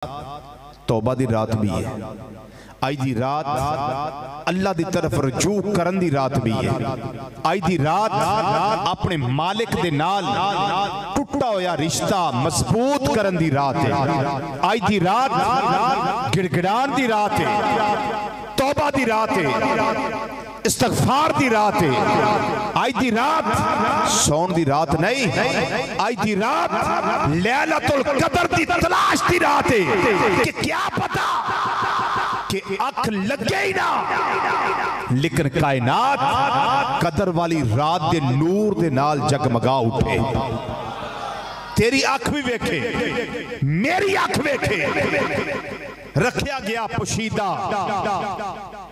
तौबा दी रात भी है। आज दी रात अल्लाह दी तरफ रजू करन दी रात भी है। आज दी रात अपने मालिक दे नाल टुटा होया रिश्ता मजबूत करन दी रात है। आज दी रात गिड़गिड़ान दी रात है, तौबा दी रात है, इस्तगफार दी रात है। आज दी रात सौन दी रात नहीं, आज दी रात लैलतुल कदर दी तलाश दी रात है कि क्या पता कि अख लगे ही ना, लेकिन कायनात कदर वाली रात दे नूर दे नाल जगमगा उठे। तेरी अख भी वेखे, मेरी अख वेखे, रखा गया पोशीदा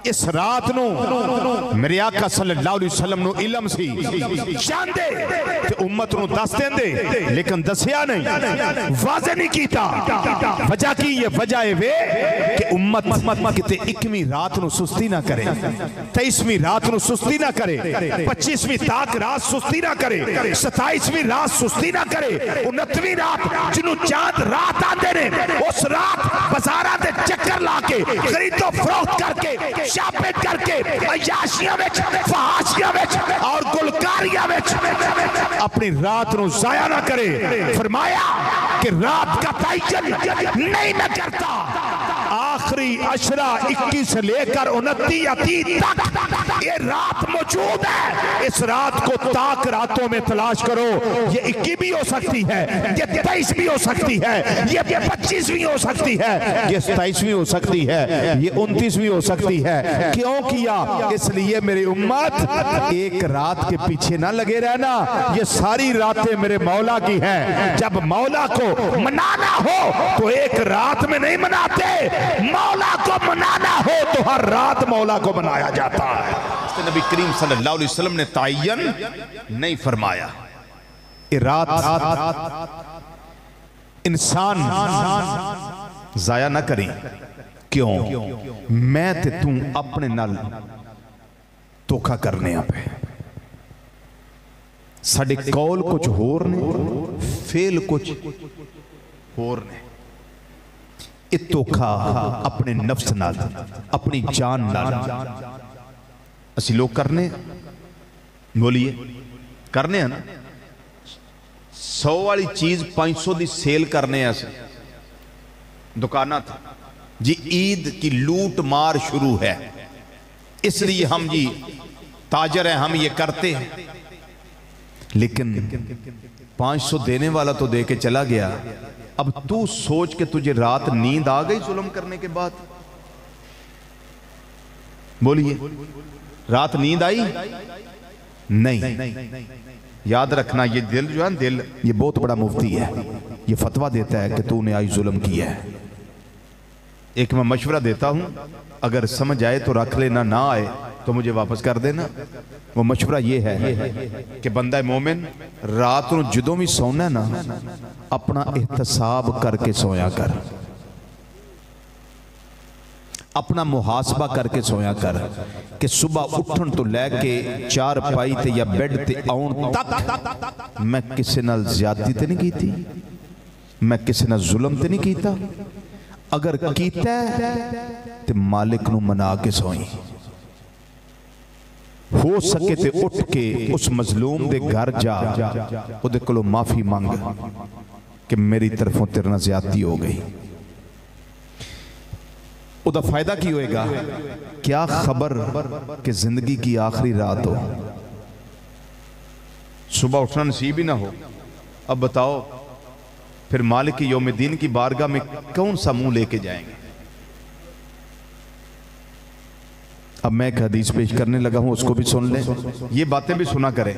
इस रात नू मेरे आका सल्लल्लाहु अलैहि वसल्लम नु इल्म सी चाहते ते उम्मत नु दस देंदे, लेकिन दसिया नहीं, वाज़े नहीं कीता। वजह की ये वजह है वे कि उम्मत किते 21वीं रात नु सुस्ती ना करे, 23वीं रात नु सुस्ती ना करे, 25वीं ताक रात सुस्ती ना करे, 27वीं रात सुस्ती ना करे, 29वीं रात जिन्हों चांद रात आते ने उस रात बाजारा दे चक्कर लाके खरीदो फरोख्त करके शापिंग करके अयाशियां विच फहाशियां विच और गुलकारियां विच अपनी रात नु जाया ना करे। फरमाया कि रात का तयन नहीं मैं करता, आखिरी अशरा 21 से लेकर 29 या 30 तक ये रात मौजूद है। इस रात को ताक रातों में तलाश करो। ये 21 भी हो सकती है, ये 23 भी हो सकती है, ये 25 भी हो सकती है, ये 27 भी हो सकती है, ये 29 भी हो सकती है। क्यों किया? इसलिए मेरी उम्मत एक रात के पीछे ना लगे रहना। ये सारी रातें मेरे मौला की हैं। जब मौला को मनाना हो तो एक रात में नहीं मनाते, मौला को मनाना हो तो हर रात मौला को मनाया जाता है। नबी करीम सल्लल्लाहु अलैहि वसल्लम ने तायन नहीं फरमाया। ये रात इंसान जाया ना करें। क्यों? मैं ते तू अपने नाल धोखा करने पे। साडे कौल कुछ होर ने, फेल कुछ होर ने। ये धोखा अपने नफ्स नाल, अपनी जान नाल असी लोग करने, बोलिए करने हैं ना। 100 वाली चीज 500 की सेल करने दुकाना था जी। ईद की लूट मार शुरू है, इसलिए हम जी ताजर हैं, हम ये करते हैं। लेकिन 500 देने वाला तो दे के चला गया। अब तू सोच के तुझे रात नींद आ गई जुल्म करने के बाद? बोलिए, रात नींद आई? नहीं। याद रखना, ये दिल जो है, दिल ये बहुत बड़ा मुफ्ती है। ये फतवा देता है कि तूने आज जुल्म किया है। एक मैं मशवरा देता हूं, अगर समझ आए तो रख लेना, ना आए तो मुझे वापस कर देना। वो मशवरा ये है कि बंदा मोमिन रात को जदों भी सोना ना, अपना एहतसाब करके सोया कर, अपना मुहासबा करके सोया कर कि सुबह उठन तो लैके चार पाई ते या बेड ते आउन तक मैं किसी नाल ज्यादती ते नहीं की, मैं किसी नाल जुल्म ते नहीं कीता। अगर कीता ते मालिक नू मना के सोई। हो सके ते उठ के उस मजलूम दे घर जा, उहदे कोलों माफी मंग कि मेरी तरफों तेरे नाल ज्यादती हो गई। उदा फायदा की होएगा? क्या खबर कि जिंदगी की आखिरी रात हो, सुबह उठना नसीब ही ना हो। अब बताओ फिर मालिक यौमुद्दीन की बारगाह में कौन सा मुंह लेके जाएंगे? अब मैं एक हदीस पेश करने लगा हूं, उसको भी सुन लें। ये बातें भी सुना करें।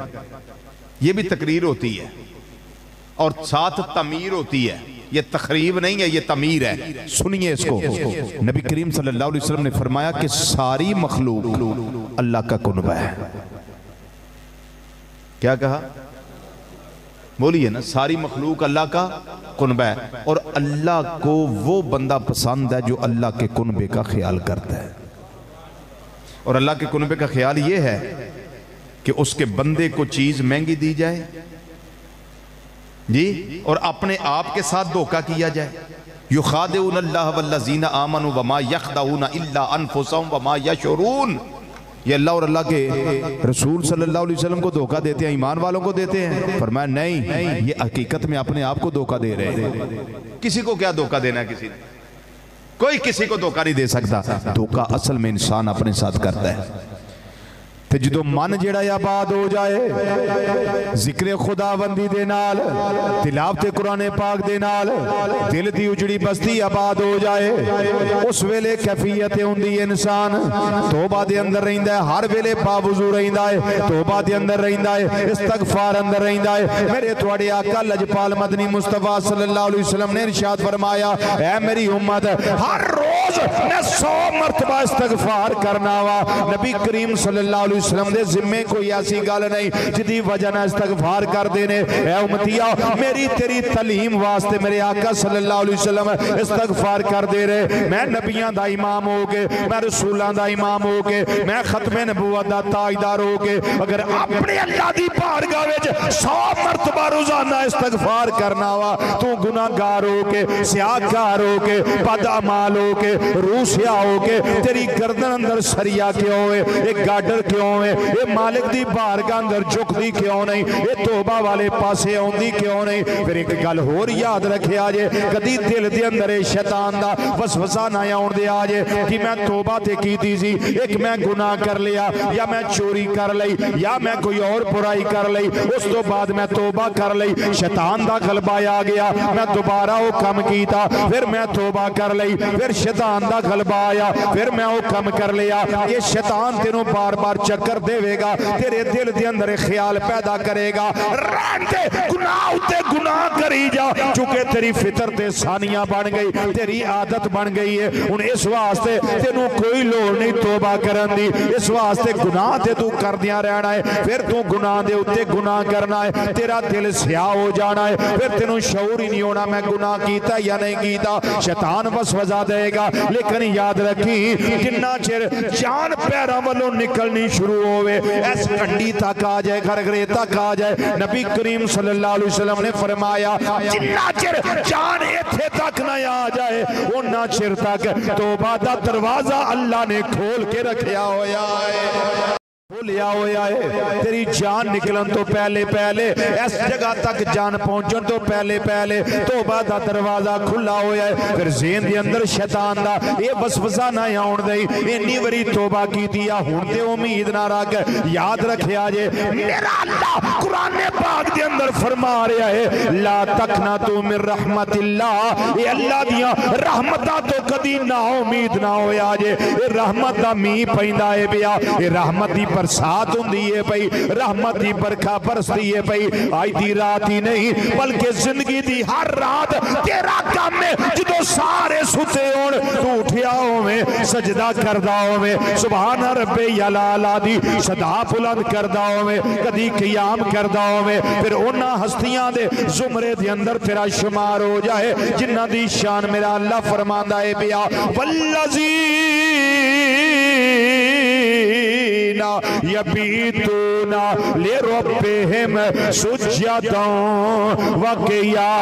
ये भी तकरीर होती है और साथ तमीर होती है। ये तकरीब नहीं है, ये तमीर है। सुनिए इसको। नबी करीम सल्लल्लाहु अलैहि वसल्लम ने फरमाया कि सारी मखलूक अल्लाह का कुनबा है। क्या कहा? बोलिए ना, सारी मखलूक अल्लाह का कुनबा है। और अल्लाह को वो बंदा पसंद है जो अल्लाह के कुनबे का ख्याल करता है। और अल्लाह के कुनबे का ख्याल ये है कि उसके बंदे को चीज महंगी दी जाए जी, और अपने आप के साथ धोखा किया जाए। युखादिऊन अल्लाह वल्लज़ीना आमनू वमा यख़दाऊन इल्ला अनफुसहुम वमा यशऊरून। ये अल्लाह और अल्लाह के रसूल सल्लल्लाहु अलैहि वसल्लम को धोखा देते हैं, ईमान वालों को देते हैं। फरमाया नहीं, ये हकीकत में अपने आप को धोखा दे रहे हैं। किसी को क्या धोखा देना है? किसी ने कोई किसी को धोखा नहीं दे सकता। धोखा असल में इंसान अपने साथ करता है। ते जो मन जिहड़ा आबाद हो जाए जिक्र खुदाबंदी दे नाल, तिलावत कुरान पाक दे नाल, दिल दी उजड़ी बस्ती आबाद हो जाए, उस वेले कैफियत हुंदी इंसान तौबा दे अंदर रहिंदा है, हर वेले बावजू रहिंदा है, तौबा दे अंदर रहिंदा है, इस्तगफार अंदर रहिंदा है। मेरे तुहाडे आका लजपाल मदनी मुस्तफा सल्लल्लाहु अलैहि वसल्लम ने इरशाद फरमाया, ऐ मेरी उम्मत हर रोज मैं 100 मरतबा इस्तगफार करना वा। नबी करीम सल्लल्लाहु अलैहि वसल्लम दे जिम्मे कोई ऐसी गल नहीं जिदी वजह ना इस्तगफार कर देने। ऐ उम्मतिया मेरी तेरी तलीम वास्ते मेरे आका सल्लल्लाहु अलैहि वसल्लम इस्तगफार कर दे रहे। मैं नबियां दा इमाम हो के, मैं रसूलां दा इमाम हो के, मैं खत्मे नबूवत दा ताजदार हो के अगर अपने अल्लाह दी बारगाह विच 100 मरतबा रोजाना इस्तगफार करना वा, तू गुनाहगार हो के, सियाहकार हो के, बदअमाल हो के, रूसिया हो के, तेरी गर्दन अंदर सरिया क्यों है, एक गाडर क्यों है, ये मालिक दी बारगाह अंदर झुकदी क्यों नहीं, ये तौबा वाले पासे आउंदी क्यों नहीं। फिर एक गल होर याद रखिया जे, कदी दिल दे अंदर शैतान दा वसवसा ना आउण दिया जे कि मैं तौबा ते कीती सी, एक मैं गुनाह कर लिया या मैं चोरी कर लई या मैं कोई और बुराई कर लई, उस तो बाद मैं तौबा कर लई, शैतान दा गलबा आ गया, मैं दोबारा वो काम कीता, फिर मैं तौबा कर लई, फिर शैतान दा गलबा आया, फिर मैं वो काम कर लिया। ये शैतान तेनों बार बार चक्कर देवेगा, तेरे दिल दे अंदर ख्याल पैदा करेगा, रहते गुनाह उते गुनाह करी जा, चूंकि तेरी फितर ते सानिया बन गई, तेरी आदत बन गई है। हुण इस वास्ते तेनू कोई लोड़ नहीं तौबा करन दी, इस वास्ते गुनाह ते तू करदियां रहना है, फिर तू गुनाह दे उत्ते गुनाह करना है, तेरा दिल स्याह हो जाना है, फिर तेनू शऊर ही नहीं होना मैं गुनाह कीता या नहीं कीता। शैतान वसवसा देगा, लेकिन याद रखी जिन्ना चिर जान पैरों वालों निकलनी शुरू होवे, इस कंडी तक आ जाए, खरगरे तक आ जाए, नबी करीम सल्लल्लाहु अलैहि वसल्लम ने फरमाया जिन्ना चिर जान इत्थे तक ना आ जाए उन्ना चिर तक तौबा दा दरवाजा अल्लाह ने खोल के रखा होया है, खोलिया होया है। तेरी जान निकलन तो पहले पहले, इस जगह तक जान पहुंचने तो पहले पहले तौबा दा दरवाजा खुला होया है। फिर ज़हन दे अंदर शैतान दा ये वसवसा ना आउण दई, इन्नी बारी तौबा कीती आ, हुण ते उम्मीद ना रख। याद रखिया जे मेरा अल्लाह कुरान पाक दे अंदर फरमा रहा है, ला तकना तू मिन रहमतिल्लाह, ये अल्लाह दियां रहमतां तो कदी ना उम्मीद ना होया जे। ये रहमत दा मींह पैंदा है पिया, ये रहमत दी बरसात हुंदी है पई, रहमत दी बरखा बरसदी है पई। आज दी रात ही नहीं बल्कि जिंदगी दी हर रात तेरा काम है, जदों सारे सुते होण तू उठिया होवे, सजदा करदा होवे, सुभान रब्बे यला दी सदा बुलंद करदा होवे, कदी क़याम करदा होवे, फिर उन्हां हस्तियां दे जुमरे दे अंदर तेरा शुमार हो जाए जिन्हां दी शान मेरा अल्लाह फरमांदा है पिया, वल्लज़ी यबीतूना लिरब्बिहिम सुज्जदन व क़ियामा।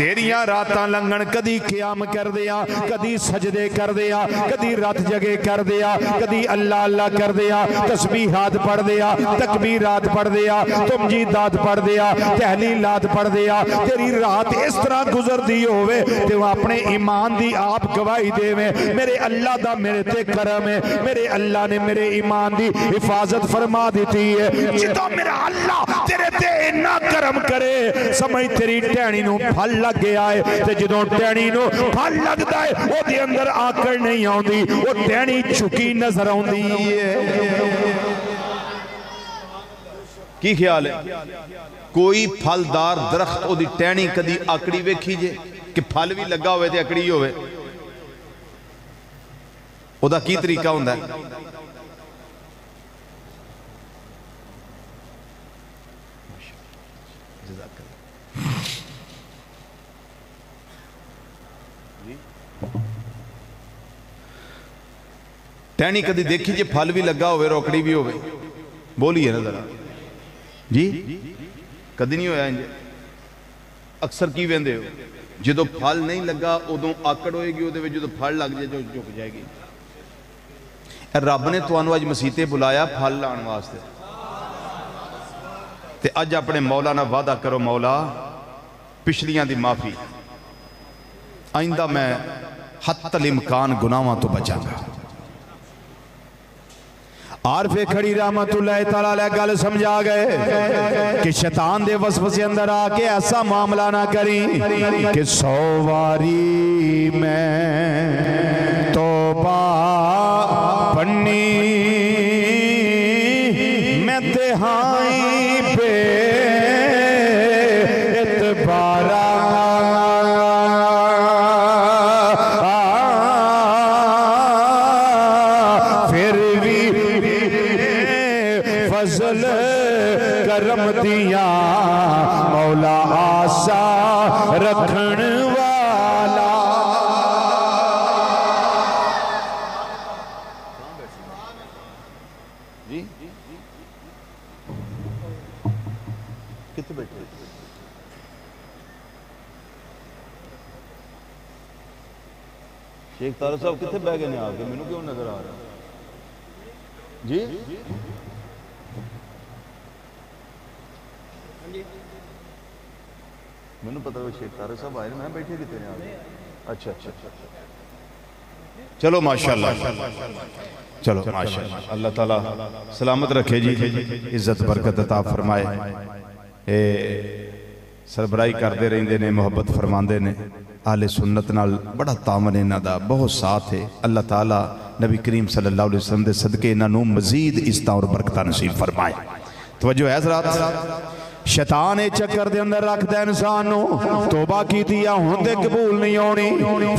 तेरियां रातां लंघन कदी क़याम कर दिया, कदी सजदे कर दिया, कदी रात जगे कर दिया, कदी अल्लाह अल्लाह कर दिया, तस्बीहात पढ़ दिया, तकबीरात पढ़ दिया, तुमजीदात पढ़ दिया, तहलीलात पढ़ दिया। तेरी रात इस तरह गुजरदी होवे ते वो अपने ईमान दी आप गवाही देवे, मेरे अल्लाह दा मेरे ते करम है, मेरे अल्लाह ने मेरे ईमान दी हिफाजत फरमा दी है। जिदों मेरा अल्लाह तेरे ते इन्ना करम करे, समझ तेरी टहनी नूं फल लग गया है, ते जदों टहनी नूं फल लगदा है ओदे अंदर आकड़ नहीं आउंदी, वो टहनी झुकी नजर आउंदी है। की ख्याल है? कोई फलदार दरख्त ओदी टहनी कदी आकड़ी वेखी जे कि फल भी लगा होवे ते आकड़ी होवे? ओदा की तरीका हुंदा है? टहनी कदी देखी जे फल भी लगा होवे रोकड़ी भी होवे? बोलिए ना जरा जी, कदी नहीं होया इंज? अक्सर की वेंदे हो जो फल नहीं लगा उदों आकड़ होएगी, वो जो फल लग जाए जो झुक जाएगी। रब ने तुहानू अज मसीते बुलाया फल लाने वास्ते, ते अज अपने मौला नाल वादा करो, मौला पिछलियां दी माफ़ी, आइंदा मैं हत्तल इम्कान गुनाहां तो बचांगा। आरफे खड़ी रहमतुल्लाह तआला अलैह गल समझा गए कि शैतान दे वसवसे अंदर आके ऐसा मामला ना करी कि 100 वारी मैं तौबा पन्नी मैं तिहाई पे इतबारा फजल करम दिया मौला आशा रखन वाला। जी कितने बैठे? शेख तारा साहब कितने बह गए ने आके, मैनू क्यों नजर आ रहा जी? मैनू पता है शेख तारे साहब आए, मैं बैठे कितने आगे? अच्छा अच्छा चलो माशाअल्लाह, चलो माशाअल्लाह, अल्लाह ताला सलामत रखे जी, इज्जत बरकत अता फरमाए। ए सरबराही करते रहंदे ने, मुहब्बत फरमाते ने, आले सुन्नत नाल बड़ा तामन इन्हां दा बहुत साथ है। अल्लाह ताला नबी करीम सल्लल्लाहु अलैहि वसल्लम दे सदके इन्हां नूं मजीद इज्जतां और बरकतां नसीब फरमाए। तवज्जो है हज़रात, शैतान ये चक्कर दे अंदर रखता इंसान नूं, तौबा की हुण ते कबूल नहीं होनी,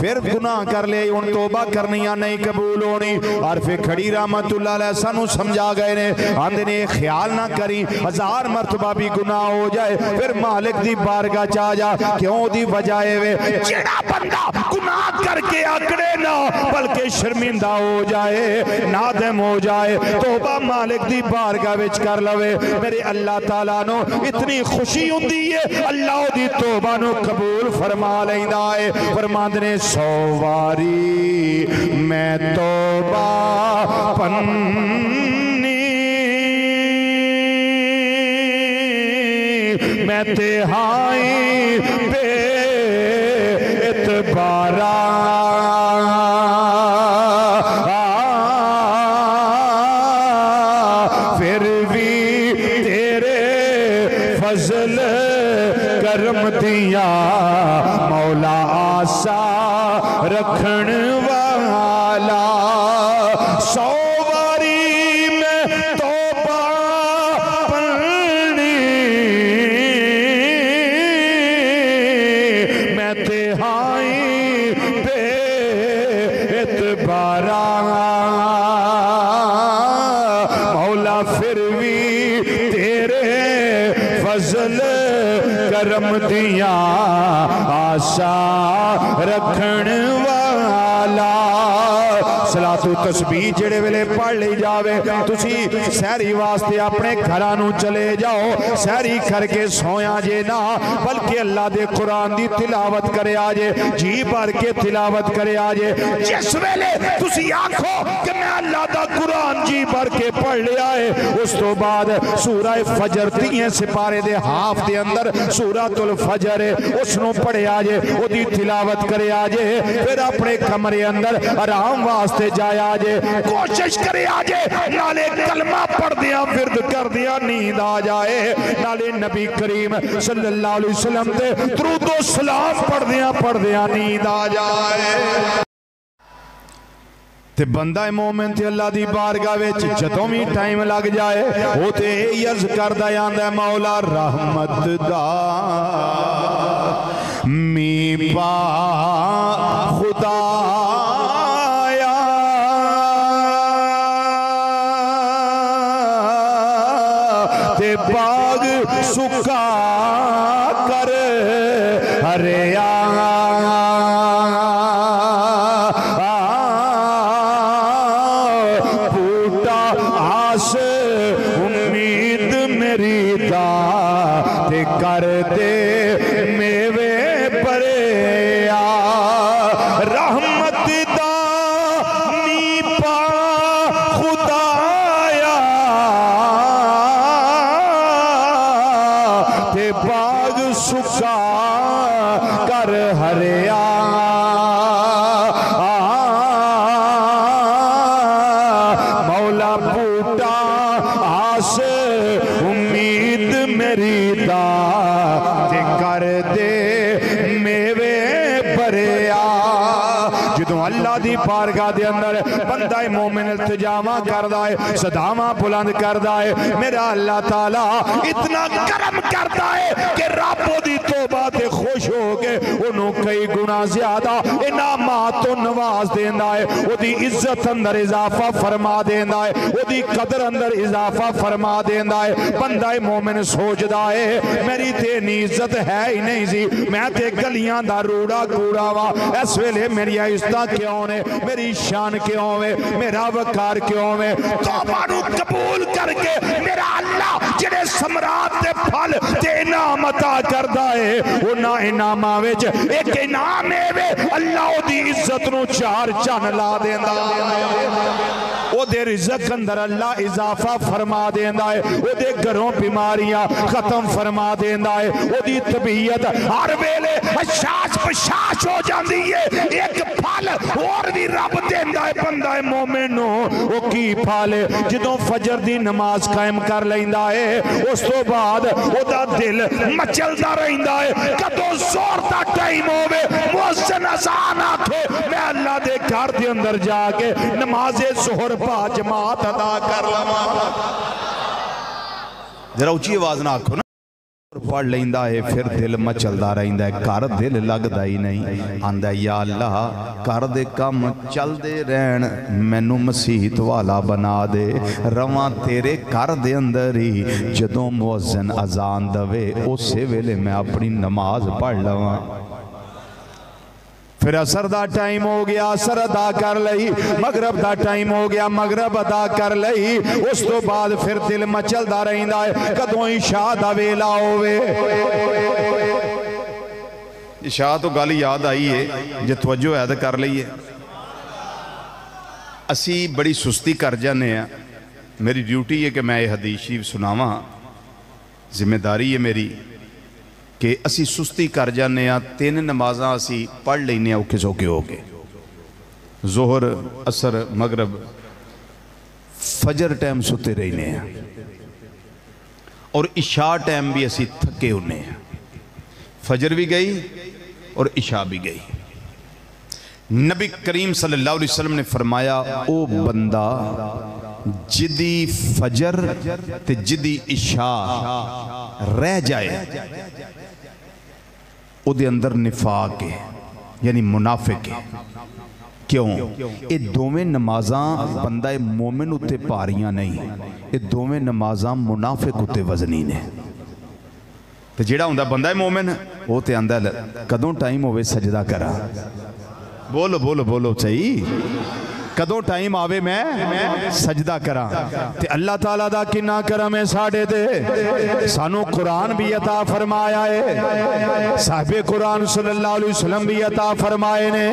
फिर गुनाह कर ले हुण तौबा करनियां नहीं कबूल होनी। और फिर खड़ी रहमतुल्लाह अलैह सानू समझा गए ने, आंदे ने ख्याल ना करी 1000 मरतबा भी गुनाह हो जाए फिर मालिक दी बारगाह च आ जा। क्यों दी वजह वे, जेड़ा बंदा गुनाह करके आकड़े ना बल्कि शर्मिंदा हो जाए, नादम हो जाए, तौबा मालिक दी बारगाह विच कर लवे, मेरे अल्लाह ताला नो इतनी खुशी होती है, अल्लाह दी तौबा नु कबूल फरमा लैंदा है। फरमांदे ने 100 वारी मैं तौबा पन्नी मैं तिहाई पे इतबारा फिर भी फजल करम दिया मौला आशा रखन वाला। 100 वारी में तौबा पढ़नी मैं तिहाई पे इतबारा मौला फिर भी फजल करम दिया आशा रखन वाला। सलातु तस्बीह जेड़े वेले पढ़ ली जावे, तुसी सहरी वास्ते अपने घरां नूं चले जाओ, सहरी करके सोया जे ना बल्कि अल्लाह दे कुरान दी तिलावत करे आजे, जी भर के तिलावत करे आजे। जिस वेले तुसी आखो कि मैं अल्लाह दा कुरान जी भर के पढ़ लिया है, उस तो बाद सूरह फजर 3 सिपारे दे हाफ दे अंदर सूरतुल फजर है, उसनों पढ़े आजे, ओदी तिलावत करे आजे, फिर अपने कमरे अंदर आराम वास्ते जाया जे, कोशिश करे आजे, नाले कलमा पढ़ दिया विरद कर दिया नींद आ जाए, नाले नबी करीम सल्लल्लाहु अलैहि वसल्लम दे दुरूद ओ सलाम पढ़ दिया नींद आ जाए। ते बंदा मोमिन ते अल्लाह दी बारगाह विच जदों भी टाइम लग जाए, वो ते यही अर्ज करदा आंदा मौला रहमत दा मी पा खुदा बाग सुखा कर हरिया फूटा आस उम्मीद मेरी दा ते मेवे भरिया रहमत दा नीपा खुदाया ते बाग सुखा कर हरिया मौला बूटा आस उम्मीद मेरी दा ते कर दे मेवे भरिया। जो अल्लाह दी बारगाह दे अंदर बंदा मोमिन इल्तिजामा करदा है, सदावा बुलंद करदा है, मेरा अल्लाह ताला इतना करम करदा है कि रब ओदी तौबा ते खुश हो के ओनू कई गुना ज्यादा इनामात तो नवाज देंदा है, ओदी इज्जत अंदर इजाफा फरमा देंदा है, ओदी कदर अंदर इजाफा फरमा देंदा है। बंदा मोमिन सोचदा है मेरी ते इन्नी इज्जत है ही नहीं सी, मैं ते गलियां दा रूड़ा कूड़ा वा, इस वेले मेरी इज्जत क्यों ने, मेरी शान क्यों है, मेरा वकार क्यों है। तौबा नू कबूल करके मेरा अल्लाह जेड़े सम्राट दे फल ते इनाम अता करदा है, उन्हां इनामां विच एक इनाम है अल्लाह ओदी इज्जत नू चार चन ला देंदा है, ओदे रिज़्क़ अंदर अल्लाह इजाफा फरमा देंदा है, ओदे घरों बीमारियां खत्म फरमा देंदा है, ओदी तबीयत हर वेले हशाश बशाश हो जाती है। एक फल और भी रब देंदा है बंदा मोमिन नू, ओ की फल जदों फजर दी नमाज कायम कर लैंदा है, उस तो बाद ओदा दिल मचलदा रहिंदा है, कदों जोर दा टाइम होवे मुअज्जिन अज़ान आखे मैं अल्लाह दे घर दे अंदर जाके नमाज़े ज़ोहर पा जमात अदा कर लवां। जरा उच्ची आवाज ना आखो ना, पढ़ लेंदा है फिर दिल मचलदा रहिंदा है, घर दिल लगदा ही नहीं। आंदा या अल्लाह घर दे काम चलदे रहन, मैनू मसीहत वाला बना दे, रवां तेरे घर दे अंदर ही, जदों मुअज्जिन अजान दवे उसे वेले मैं अपनी नमाज पढ़ लवां। फिर असर दा टाइम हो गया, असर अदा कर लई, मगरब दा टाइम हो गया, मगरब अदा कर लई, उस तो बाद फिर दिल मचलदा रहिंदा है कदों इशा दा वेला होवे। इशा तो गल याद आई है, जे तवज्जो है तो कर लईए। असी बड़ी सुस्ती कर जाने हैं, मेरी ड्यूटी है कि मैं ये हदीस शरीफ सुनावां, जिम्मेदारी है मेरी कि असी सुस्ती कर जाने, तीन नमाज़ां असी पढ़ लेने औखे सौखे हो के, जोहर असर मगरब, फजर टाइम सुते रहने, और इशा टाइम भी असी थके होने, फजर भी गई और इशा भी गई। नबी करीम सल्लल्लाहु अलैहि वसल्लम ने फरमाया ओ बंदा जिदी फजर ते जिदी इशा रह जाए, उदे अंदर निफाक है, यानी मुनाफिक है। क्यों? ये दोवें नमाज़ां बंदा मोमिन उत्ते भारियां नहीं, ये दोवें नमाज़ां मुनाफिक उत्ते वजनी ने। तो जेड़ा हुंदा बंदा मोमिन वो तो आंदा कदों टाइम होवे सजदा करा, बोलो बोलो बोलो सही, कदों टाइम आवे मैं सजदा करा। ते अल्लाह ताला दा किन्ना करम है साडे ते, सानू कुरान भी अता फरमाया है, साहिबे कुरान सल्लल्लाहु अलैहि वसल्लम भी अता फरमाए ने,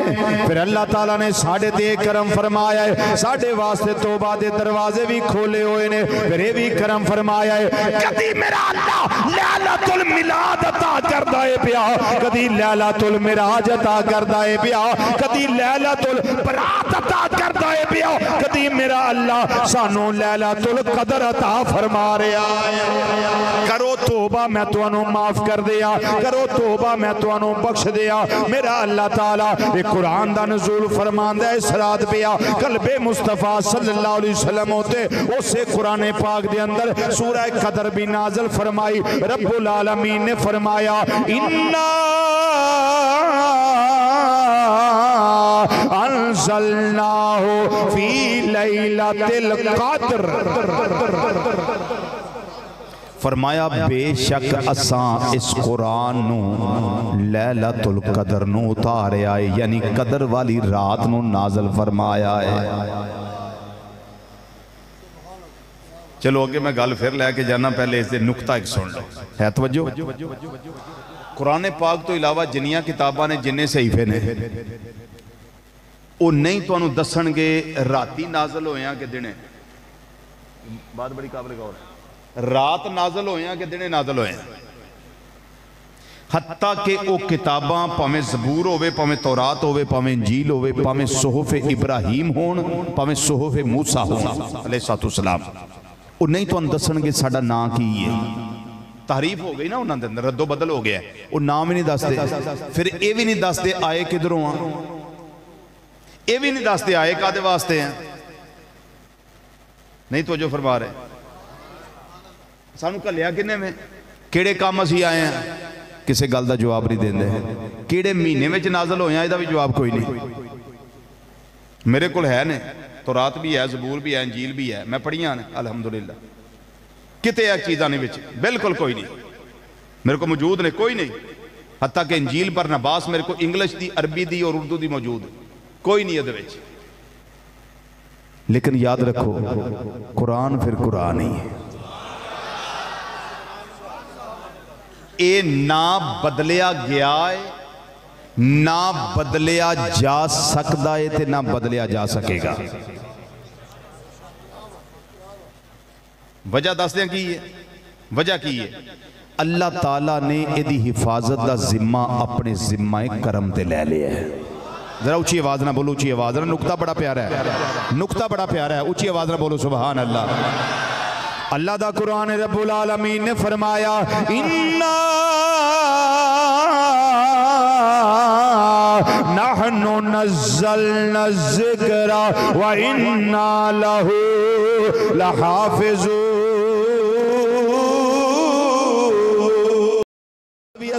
फिर अल्लाह ताला ने साडे ते करम फरमाया है, साडे वास्ते तौबा दे दरवाजे भी खोले हुए ने, फिर ये भी करम फरमाया है कदी मेरा अल्लाह लैलतुल मिलाद अता करदा है पिया, कदी लैलतुल मिराज अता करदा है पिया, कदी लैलतुल बरात अता करदा है पिया, कदी मेरा अल्लाह सानू लैलतुल कदर अता फरमा रहा है। करो तौबा मैं तुहानू माफ कर दिया, करो तौबा मैं तुहानू बख्श दिया। मेरा अल्लाह ताला ये कुरान दा नुज़ूल फरमांदा है, सरात पिया कल्बे मुस्तफा सल्लल्लाहु अलैहि वसल्लम होते, उसे कुरान पाक दे अंदर सूरह कदर भी नाज़िल फरमाई। रब्बुल आलमीन ने फरमाया इन्ना अंज़लनाहु फी लैलतिल क़द्र, फरमाया बेशक असां इस कुरान नू लैलतुल कदर नू उतारिया है, यानी कदर वाली रात नू नाज़िल फरमाया है। चलो अगे मैं गल फिर लैके जाना, पहले इस नुकता एक सुन लो, है तवज्जो। कुरान पाक तो इलावा जिन्नियां किताबां ने जिन्ने सहीफे ने वो नहीं तुहानू दसणगे राती नाजल होया कि दिने। बात बड़ी काबिल गौर है, रात नाजल होया कि दिने नाजल होया। हत्ता कि वो किताबां भावें ज़बूर होवे, भावें तौरात होवे, भावें इंजील होवे, भावें सुहूफ इब्राहीम होण, भावें सुहूफ मूसा होण अलैहिस्सलाम, वो नहीं तुहानू दसणगे साडा नां की है। तारीफ हो गई ना उन्होंने अंदर, रद्दो बदल हो गया, वो नाम ही नहीं दसते। फिर ये भी नहीं दसते आए किधरों आ, ये भी नहीं दसते आए कादे वास्ते हैं। नहीं तो जो फरमा रहे सानू घलिया किन्ने में, किहड़े काम असीं आए हैं, किसी गल का जवाब नहीं देंदे। किहड़े महीने में नाजल होया इसदा भी जवाब कोई नहीं। मेरे को है ने तौरात भी है, ज़बूर भी है, इंजील भी है, मैं पढ़ियां ने अलहमदुलिल्लाह। किते एक चीज़ां नहीं विच, बिल्कुल कोई नहीं मेरे को मौजूद ने, कोई नहीं। हत्ता कि इंजील पर नबास मेरे को इंग्लिश की, अरबी की और उर्दू की मौजूद, कोई नहीं ये। लेकिन याद रखो कुरान फिर कुरान ही है, ये ना बदलिया गया है, ना बदलिया जा सकता है, ते ना बदलिया जा सकेगा। वजह दस दें की है, वजह की है, अल्लाह ताला ने यदी हिफाजत का जिम्मा अपने जिम्मा करम ते ले लिया है। जरा ऊंची आवाज ना बोलो, ऊंची आवाज ना, नुक्ता बड़ा प्यारा है, नुक्ता बड़ा प्यारा है, ऊंची आवाज ना बोलो सुभान अल्लाह। अल्लाह दा कुरान रब्बुल आलमीन ने फरमाया इन्ना नहनु नज़्ज़लना ज़िक्रा व इन्ना लहू लहाफ़िज़ून।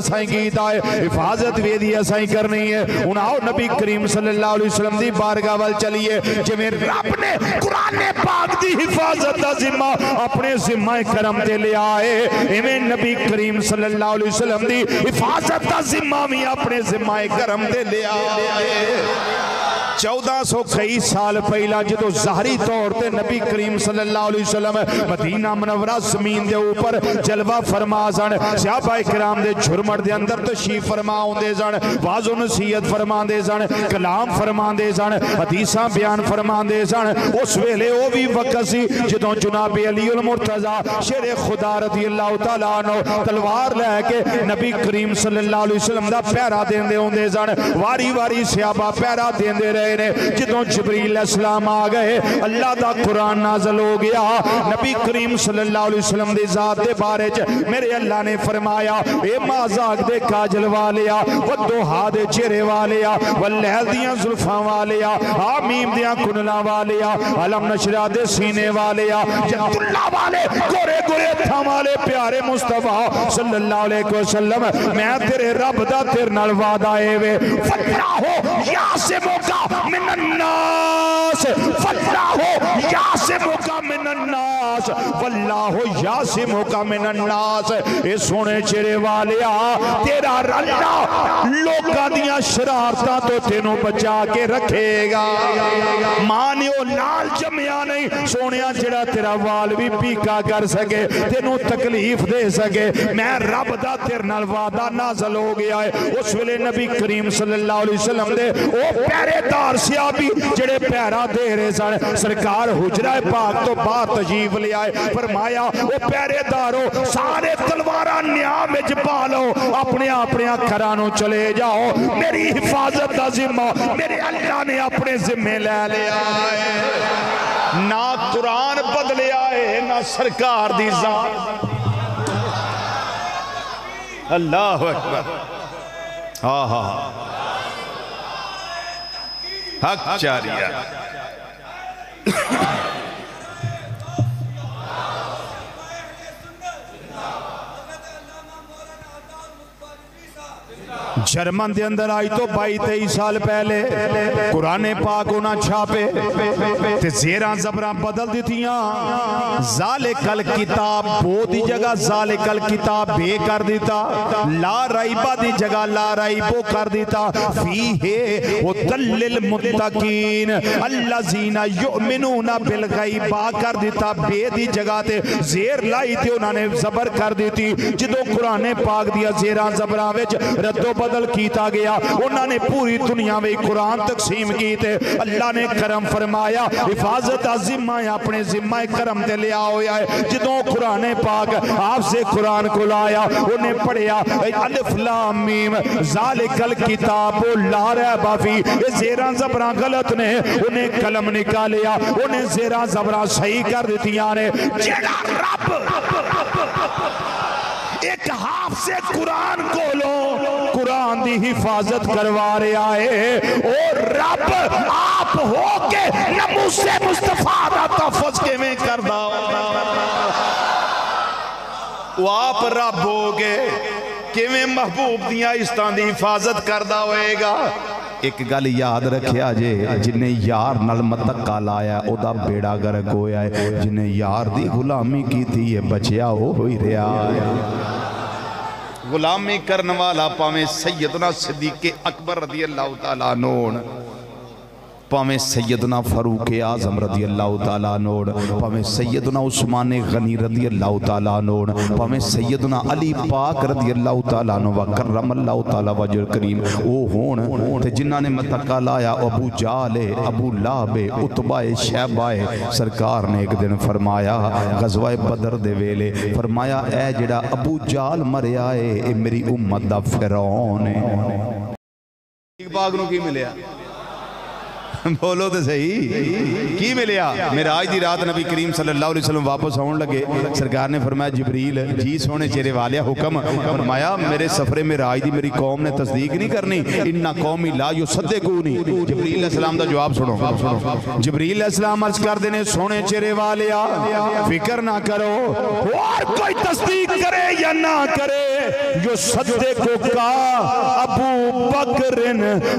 हिफाजत भी असाई करनी है। हुण आओ नबी करीम सल्लल्लाहु अलैहि वसल्लम दी बारगाह वाल चलिए। जिवें रब ने कुरान पाक दी हिफाजत दा जिम्मा अपने जिम्मा करम ते लिया है, इवें नबी करीम सल्लल्लाहु अलैहि वसल्लम दी हिफाजत दा जिम्मा भी अपने जिम्मा करम ते लिया है। 1400 साल पहला जो ज़ाहरी तौर पर नबी करीम सल्लल्लाहु अलैहि वसल्लम मदीना मुनव्वरा ज़मीन के ऊपर जलवा फरमा सन, सहाबा किराम दे झुरमट दे अंदर तशरीफ फरमा आउंदे सन, वाज़ो नसीहत फरमांदे सन, कलाम फरमांदे सन, हदीसां बयान फरमांदे सन। उस वेले वो भी वक्त सी जदों जनाब अली उल मुर्तज़ा शेरे खुदा रज़ी अल्लाह तआला अन्हु तलवार लैके नबी करीम सल्लल्लाहु अलैहि वसल्लम दा पहरा देंदे होंदे सन। वारी वारी सहाबा पहरा देंदे रहे ने। जदों जिब्रील अलैहिस्सलाम आ गए, अल्लाह दा कुरान नाज़िल हो गया। नबी करीम सल्लल्लाहु अलैहि वसल्लम दी ज़ात दे बारे च मेरे अल्लाह ने फरमाया ए माज़ाक दे काजल वालिया, वद्दुहा दे चेहरे वालिया, वल्लैल दियां जुल्फां वालिया, आमीम दियां कुनलां वालिया, अलम नशरा दे सीने वालिया, जतुल्ला वाले, गोरे गोरे हत्थां वाले प्यारे मुस्तफा सल्लल्लाहु अलैहि वसल्लम, मैं तेरे रब दा तेरे नाल वादा है वे फल्लाहो यासिमुका मिनन्नास, फल्लाहो यासिमुका मिनन्नास, वल्लाहु यासिमुका मिनन्नास। ए सोने चेहरे वालिया, तेरा अल्लाह लोकां दियां शरारतां तो तेनों बचा के रखेगा। मां ने ओ नाल जम्मिया नहीं सोनिया जेड़ा तेरा वाल भी पीका कर सके, तेनों तकलीफ दे सके। मैं रब दा तेरे नाल वादा नाज़िल हो गया है। उस वेले नबी करीम सल्लल्लाहु अलैहि वसल्लम दे ओ पहरेदार सियाबी जेड़े पहरा दे रहे सन, सरकार हुजरा पाक तो बाहर तशरीफ ले आए। फरमाया ओ पहरेदारो सारे तलवारां न्याम विच पा लो, अपने अपने घरां नूं चले जाओ, मेरी हिफाजत दा जिम्मा मेरे अल्लाह ने अपने जिम्मे ले लिया है। ना कुरान बदलिया है, ना सरकार दी जात। अल्लाहु अकबर, हाँ हाँ हक चारिया। जर्मन के अंदर आज तो 22-23 साल पहले कुरान पाक उन्हें छापे ते ज़ेरां ज़बरां बदल दितियां। ज़ालिकल किताब बो दी जगह ज़ालिकल किताब बे कर दिता, ला राइबा दी जगह ला राइबो कर दिता। फीहे हुदल्लिल मुत्तकीन अल्लज़ीना युमिनूना बिल गैबा कर दिता, बे दी जगह ते ज़ेर लाई ते उन्होंने ज़बर कर दी। जो कुरान पाक दिया ज़ेरां ज़बरां विच रद्दो बदल किया गया, उन्होंने पूरी दुनिया में कुरान तकसीम की ते अल्लाह ने करम फरमाया, हिफाजत जिम्मा अपने जिम्मा करम ते लिया होया है। जो कुरान पाक हाफ़िज़े कुरान को लाया, उन्हें पढ़िया अलिफ लाम मीम ज़ालिकल किताब ला रैब फीह, ये ज़ेरां ज़बरां गलत ने, उन्हें कलम निकालिया, उन्हें ज़ेरां ज़बरां सही कर दितियां ने। जेड़ा रब एक हाफ़िज़े कुरान को लो कुरान दी हिफाजत करवा रहा है, और रब आप हो के नमूसे मुस्तफा दा तहफ़्फ़ुज़ किवें करदा, वो आप रब हो के किवें महबूब दियां इज़्ज़तां दी हिफाजत करदा होएगा। एक गल याद रखिया जे, जिन्हें यार नाल मतक्का लाया ओदा बेड़ा गर्क होया है, जिन्हें यार दी गुलामी की थी है बचिया हो ही रहा है। गुलामी करने वाला भावें सैयदना सिद्दीक़ अकबर रज़ी अल्लाह तआला अन्हु होण, भावें सैयदना फ़ारूक आज़म रज़ी अल्लाह तआला अन्हु होण, भावें सैयदना उस्मान गनी रज़ी अल्लाह तआला अन्हु होण, भावें सैयदना अली पाक रज़ी अल्लाह तआला अन्हु व करमल्लाहु तआला वजहुल करीम वो होण, ते जिन्हां ने मतक्का लाया अबू जाल है, अबू लहब है, उतबा है, शैबा है। सरकार ने एक दिन फरमाया ग़ज़वा बदर दे वेले, फरमाया ए जिहड़ा अबू जाल मरिया है ये मेरी उम्मत दा फिरौन है। पाक नूं की मिलिया? बोलो तो सही की मिलिया? मेराज दी रात नबी करीम सल्लल्लाहु अलैहि वसल्लम वापस आने लगे, सरकार ने फरमाया जिब्रील जी सोने चेहरे वालिया हुक्म, फरमाया मेरे सफरे मेराज दी मेरी कौम ने तस्दीक नहीं करनी, इन्ना कौमी ला युसद्दिकूनी। जिब्रील अलैहिस्सलाम दा जवाब सुनो। जिब्रील अलैहिस्सलाम अर्ज करदे ने सोने चेहरे वालिया फिक्र ना करो, और कोई तस्दीक करे या ना करे, युसद्दिकू का अबू बकर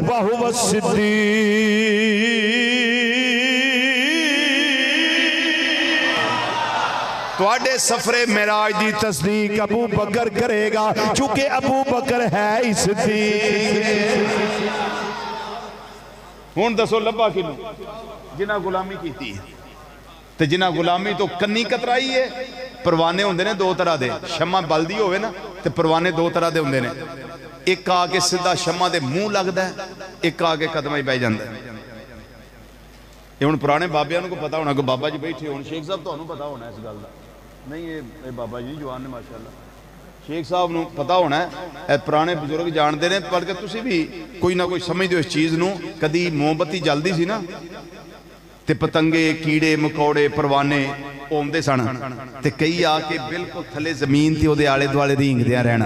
व हुवा सिद्दीक। तुहाडे सफरे मेराज दी तस्दीक अबू बकर करेगा, चूंकि अबू बकर है ही सिद्दीक। हुण दसो लब्बा किनू? जिन्हां गुलामी कीती ते जिन्हां गुलामी तो कन्नी कतराई है। परवाने होंदे ने दो तरह दे, शम्मा बलदी होवे ना ते परवाने दो तरह दे होंदे ने, एक आके सीधा शम्मा दे मुंह लगदा है, एक आके कदमां ही बह जांदा है। ये हुण पुराने बाबियां को पता होना, कोई बाबा जी बैठे हो, शेख साहब तुहानूं पता होना इस गल दा, नहीं ये बाबा जी जवान ने माशाअल्लाह, शेख साहब नूं पता होना है, पुराने बुजुर्ग जानते हैं, बल्कि तुसीं भी कोई ना कोई समझदे हो इस चीज़ नूं। कदी मोमबत्ती जलदी सी ना ते पतंगे कीड़े मकौड़े परवाने आउंदे सन, ते कई आके बिल्कुल थले जमीन ते उहदे आले दुआले रींगदियां रहना।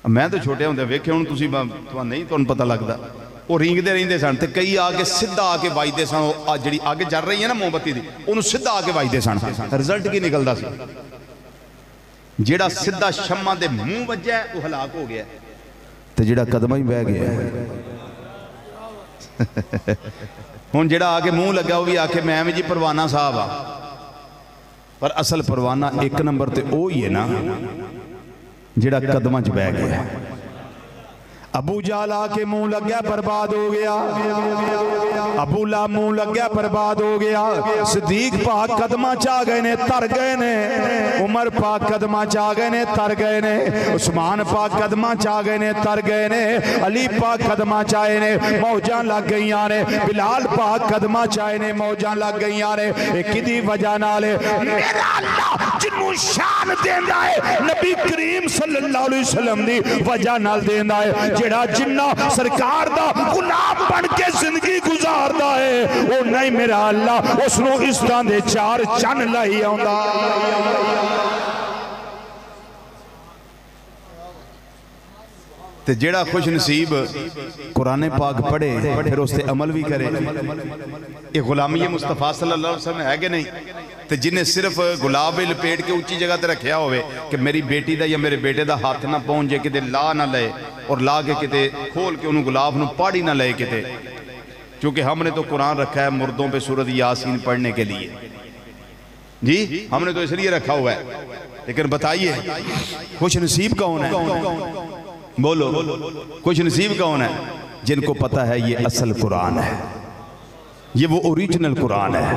मैं तो छोटे होंदे वेखे, हुण तुसीं नहीं तुहानूं पता लगदा, वो रींगते रहिंदे सन, ते कई आके सीधा आके वजदे सन, जिहड़ी अग जल रही है ना मोमबत्ती दी, उन्होंने सीधा आके वजदे सन। रिजल्ट की निकलदा सी? जिहड़ा सीधा शम्मा दे मूँह वज्जा वो हलाक हो गया, ते जिहड़ा कदमां ही बह गया। हुण जिहड़ा आके मूँह लगा वो भी आके मैं भी जी परवाना साहब आ, पर असल परवाना एक नंबर ते वो ही है ना जिहड़ा कदमां च बह गया। अबू जाल आके मुंह लग गया बर्बाद हो गया, अबू ला मुंह लग गया बर्बाद हो गया। सिद्दीक पाक कदमा च आ गए ने, तर गए ने, उमर पाक कदमा च आ गए ने, तर गए ने, उस्मान पाक कदमा च आ गए ने, तर गए ने, अली पाक कदमा च आए ने, मौजा लग गई ने, बिलाल पाक कदमा च आए ने, मौजा लग गई ने। किदी वजह नाल? मेरा अल्लाह जिन्नू शान देंदा है नबी करीम सल्लल्लाहु अलैहि वसल्लम दी वजह नाल देंदा है। जेड़ा जिन्ना सरकार दा गुलाम बन के जिंदगी गुजारदा है, वो नहीं मेरा अल्लाह उसनू इस तरह दे चार चन्न लाई आउंदा। ते जेड़ा खुश नसीब कुरान पाक पढ़े फिर उससे अमल भी करे, ये गुलामी मुस्तफा सल्लल्लाहु अलैहि वसल्लम है कि नहीं। तो जिन्हें सिर्फ गुलाब भी लपेट के उच्ची जगह पर रखा हो कि मेरी बेटी का या मेरे बेटे का हाथ ना पहुँच जाए, किते ला ना ले और ला के किते खोल के उन्होंने गुलाब न पाड़ी ना ले किते, क्योंकि हमने तो कुरान रखा है मुर्दों पे सूरत यासीन पढ़ने के लिए जी, हमने तो इसलिए रखा हुआ है। लेकिन बताइए खुश नसीब कौन है? बोलो खुश नसीब कौन है? जिनको पता है ये असल कुरान है, ये वो ओरिजिनल कुरान है।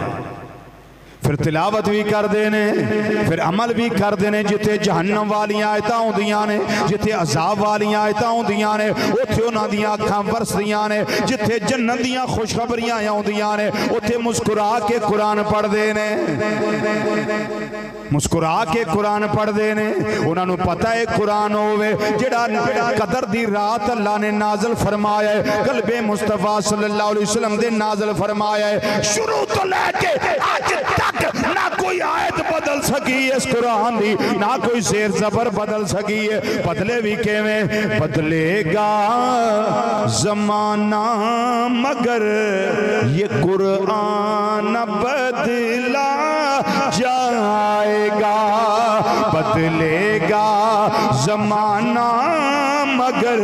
फिर तिलावत भी करते हैं, फिर अमल भी करते हैं। जिथे जहन्नम वाली आयतां होंदियां ने, जिथे अजाब वाली आयतां होंदियां ने, उत्थे उन्हां दियां अखां वरसदियां ने। जिथे जन्नत दियां खुशखबरियां आउंदियां ने, उत्थे मुस्कुरा के कुरान पढ़ते हैं, मुस्कुरा के कुरान पढ़ते हैं। उन्होंने पता है कुरान होवे जिहड़ा कदर दी रात अल्लाह ने नाज़िल फरमाया है, कल्बे मुस्तफा सल्लल्लाहु अलैहि वसल्लम दे नाज़िल फरमाया है। शुरू तो लेके आज तक ना कोई आयत बदल सकी इस कुरान दी, ना कोई शेर जबर बदल सकी है। बदले भी केवें? बदलेगा जमाना मगर ये कुरान बदला जाएगा। बदलेगा जमाना मगर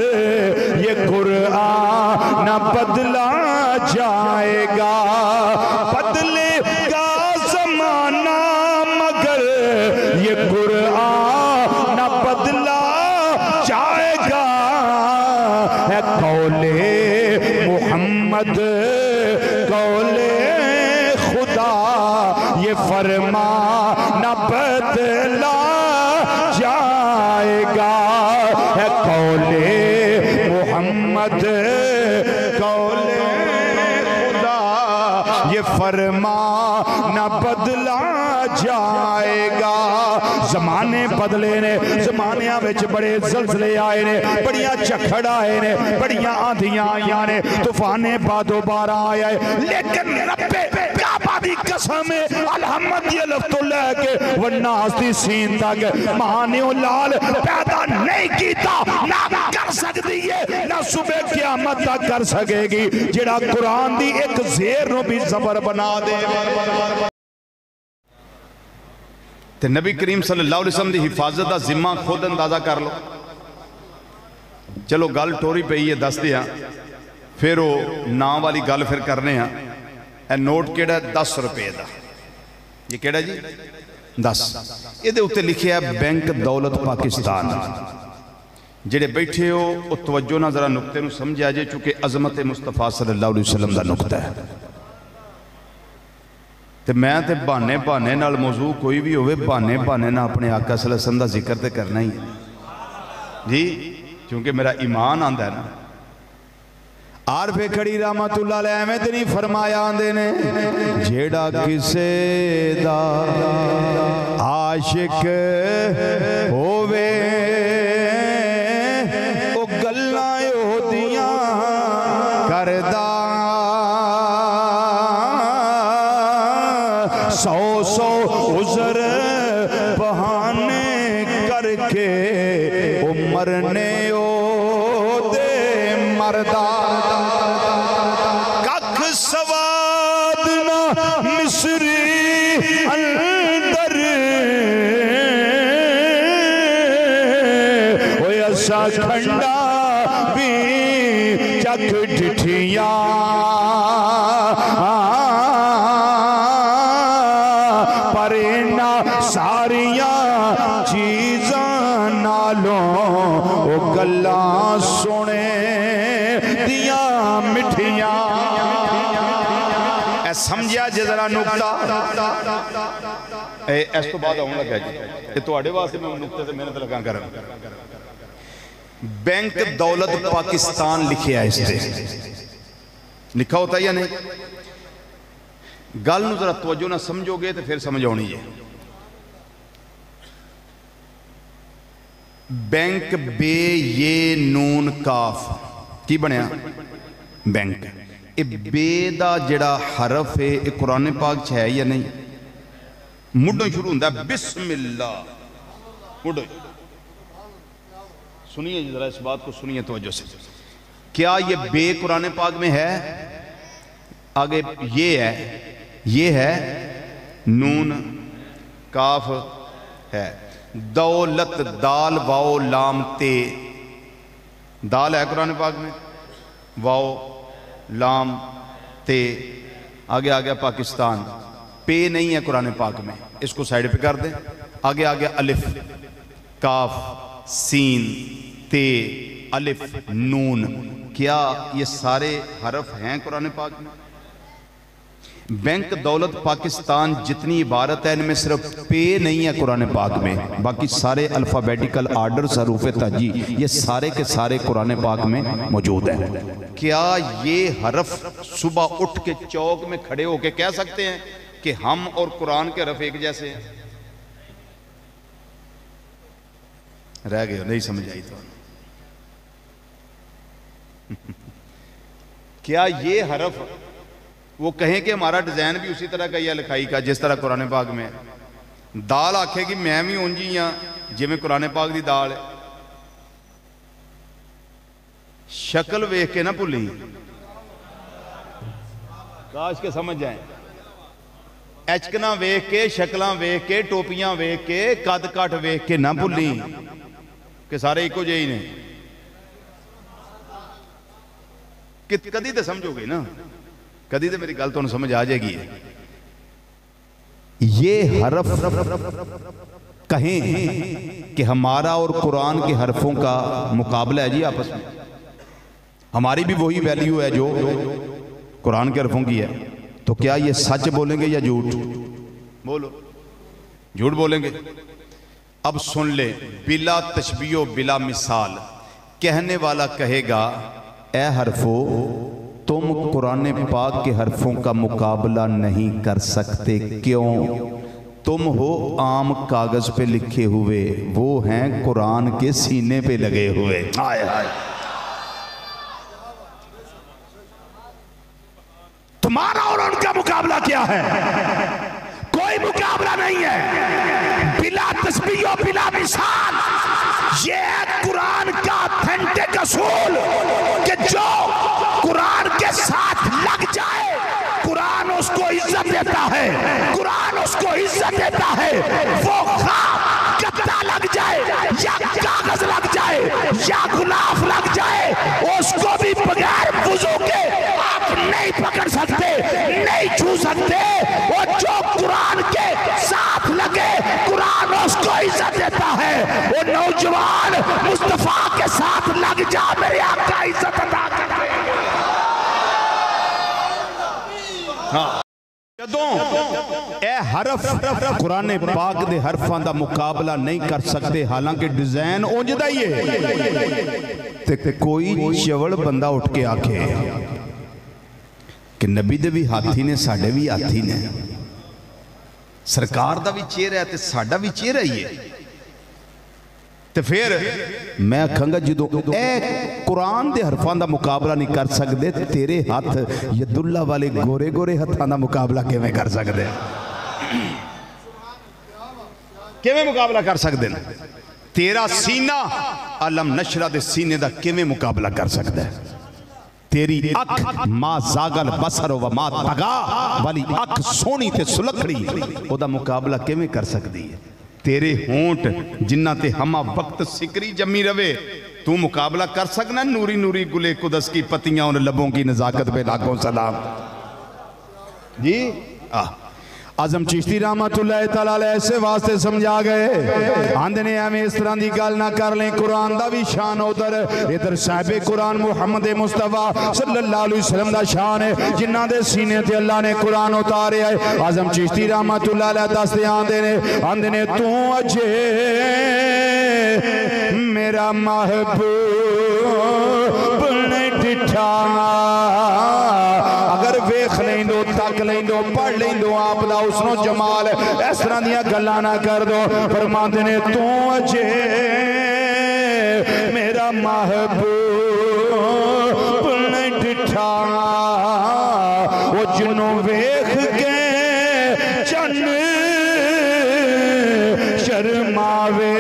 ये कुरान बदला जाएगा। बदलेगा जमाना मगर ये कुरान बदला जाएगा। है कौले मुहम्मद कौले खुदा ये फरमा न बदला जाएगा। है कौले मुहम्मद कौले खुदा ये फरमा न बदला जाएगा। जमाने बदले ने, जमानिया विच बड़े जलजले आए ने, बड़िया झखड़ आए ने, बड़िया आंधियां आईयां ने, तूफाने बादो बारा आया है। लेकिन रब्बे काबा दी कसम अलहम्द अलफ तो लेके वन्नास दी सीन तक महानियो लाल पैदा नहीं कीता, ना कर सकती है, ना सुबह क़यामत तक कर सकेगी। जेड़ा कुरान दी एक ज़ेर नु भी ज़बर बना दे। ते नबी करीम सल्लल्लाहु अलैहि वसल्लम की हिफाजत का जिम्मा खुद अंदाजा कर लो। चलो गल टोरी पई है दस दिया, फिर वो नाम वाली गल फिर करने हैं। ए नोट केड़ा 10 रुपए का, ये केड़ा जी 10, ये उत्ते लिखे है बैंक दौलत पाकिस्तान। जेड़े बैठे हो वो तवज्जो ना जरा नुकते नूं समझा जे, चूंकि अजमत मुस्तफा सल्लल्लाहु अलैहि वसल्लम का नुकता है। तो मैं तो बहाने बहाने नाल मौजू कोई भी होवे, बहाने बहाने ना अपने आका सल्लल्लाहु अलैहि वसल्लम का जिक्र तो करना ही है जी, क्योंकि मेरा ईमान आंदा है ना। आरफे खड़ी रहमतुल्लाह अलैह एवें ते नहीं फरमाया आंदे ने, जेड़ा किसे दा आशिक होवे ओ गल्लां ओदियां करदा, 100 उज़र बहाने करके ओ मरने ओ दे मरदा। कख सवाद ना मिसरी अंदर ओ ऐसा खंडा भी चख डिठिया। सारिया चीज़ां नालों ओ गल्लां सुने दिया मिठिया। ए समझिया जे जरा नुकता इस तो बाद आउण लगा जी, ये तुहाडे वास्ते मैं नुकते से मेहनत लगा करन। बैंक दौलत पाकिस्तान लिखे है, इस लिखा होता है या नहीं? गल नूं जरा तवज्जो ना समझोगे तो फिर समझ आनी है। बैंक बे ये नून काफ की बनया बैंक। ये बे दा जड़ा हरफ है ये कुरान पाक च है या नहीं? मुढ़ों शुरू होंदा बिस्मिल्लाह, मुढ़ों सुनिए जरा इस बात को सुनिए तवज्जो से। क्या ये बे कुरान पाक में है? आगे ये है नून काफ है, दौलत दाल वाओ लाम ते, दाल है कुरान पाक में, वाओ लाम ते, आगे आ गया पाकिस्तान, पे नहीं है कुरान पाक में, इसको साइड पे कर दें। आगे आ गया अलिफ काफ सीन ते अलिफ नून, क्या ये सारे हरफ हैं कुरान पाक में? बैंक दौलत पाकिस्तान जितनी इबारत है इनमें सिर्फ पे नहीं है कुरान पाक में, बाकी सारे अल्फ़ाबेटिकल आर्डर हरूफ ताजी ये सारे के सारे कुरान पाक में मौजूद है। क्या ये हरफ सुबह उठ के चौक में खड़े होके कह सकते हैं कि हम और कुरान के हरफ एक जैसे हैं? रह गए, नहीं समझ आई तो। क्या ये हरफ वो कहें कि हमारा डिजाइन भी उसी तरह का ही है लिखाई का जिस तरह कुरान पाक में है? दाल आखेगी मैं भी उंज ही हाँ जिवें कुरान पाक की दाल है। शक्ल वेख के ना भुली, काश के समझ जाए, एचकना वेख के, शक्लां वेख के, टोपियां वेख के, कद काठ वेख के ना भुली कि सारे इको जे ही ने। कदी तो समझोगे ना, कदी तो मेरी गल तुहानूं समझ आ जाएगी। ये हरफ कहें कि हमारा और कुरान के हरफों का मुकाबला है जी आपस में, हमारी भी वही वैल्यू है जो कुरान के हरफों की है, तो क्या ये सच बोलेंगे या झूठ? बोलो, झूठ बोलेंगे। अब सुन ले, बिला तशबीह बिला मिसाल, कहने वाला कहेगा ए हरफो तुम कुरान पाक के हरफों का मुकाबला नहीं कर सकते, क्यों? तुम हो आम कागज पे लिखे हुए, वो हैं कुरान के सीने पे लगे हुए। हाय हाय, तुम्हारा और उनका मुकाबला क्या है? कोई मुकाबला नहीं है। बिला तस्बीह बिला मिसाल, ये है कुरान का ऑथेंटिक असूल कि जो कुरान के साथ लग जाए कुरान उसको इज्जत देता है, कुरान उसको इज्जत देता है। वो खाम गद्दा लग जाए या कागज लग जाए या गुलाफ लग जाए, उसको भी बगैर वुजू के आप नहीं पकड़ सकते, नहीं छू सकते। वो जो कुरान के साथ लगे कुरान उसको इज्जत देता है। वो नौजवान मुस्तफा के साथ लग जा, मेरे आका इज्जत अता कर दे। हाँ, ए हरफ कुरान पाक दे हरफां दा मुकाबला नहीं कर सकते, हालांकि डिजाइन उंज दा ही है। ते कोई चवल बंदा उठ के आखे कि नबी दे भी हाथी ने, साडे भी हाथी ने, सरकार दा भी चेहरा है ते साडा भी चेहरा ही है, तो फिर मैं आखांगा जो कुरान के हरफां का मुकाबला नहीं कर सकते, तेरे हाथ यदुल्ला वाले गोरे गोरे हथां का मुकाबला किवें कर सकते? किवें मुकाबला कर सकते हैं? तेरा सीना अलम नशरा दे सीने का किवें मुकाबला कर सकता है? तेरी अख मा जागल बसर व मा तगा वाली अख सोहनी ते सुलखड़ी, ओदा मुकाबला किवें कर सकती है? तेरे होंठ जिन्ना ते हमा वक्त सिकरी जमी रवे, तू मुकाबला कर सकना नूरी नूरी गुले कुदस की पतियां उन लबों की नजाकत पे लाखों सलाम जी। आजम चिश्ती रहमतुल्लाह तआला अलैह ऐसे वास्ते समझा गए, आंदे ने एवें इस तरह की गल ना कर लें, कुरान दा भी शान उधर, इधर साहिबे कुरान मुहम्मद मुस्तफा सल्लल्लाहु अलैहि वसल्लम दा शान है, जिन्हां दे सीने ते अल्लाह ने कुरान उतारिया है। आजम चिश्ती रहमतुल्लाह अलैह दसदे आंदे ने तू अजे मेरा महबूब ने डिठा, अगर वेख लेंदो तक लेंदो पढ़ लेंदो आप दा उसनो जमाल, इस तरह दियां गल्लां ना कर दो। फरमाते ने तू अजे मेरा महबूब ने डिठा, वो जिन्हों वेख के चन्न शर्मावे,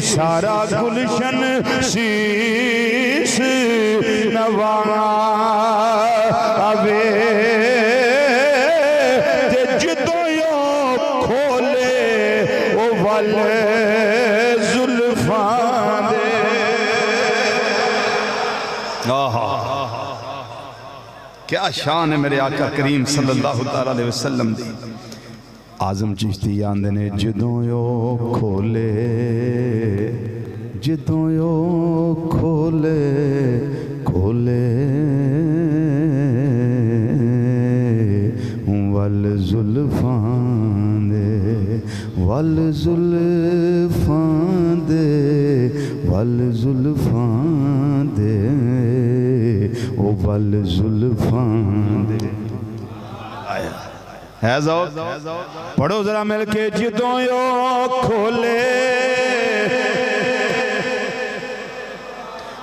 सारा गुलशन शीश नवावे ते जदों यो खोले ओ वल जुल्फां दे। क्या शान है मेरे आका करीम सल्लल्लाहु तआला अलैहि वसल्लम दी। आजम चिश्ती आंदे ने जदों यो खोले, जदों यो खोले खोले वल जुल्फां दे, वल जुल्फां दे, वल जुल्फां दे, ओ वल जुल्फां दे। है ज़ौक़? पढ़ो जरा मिल के जदों यो खोले,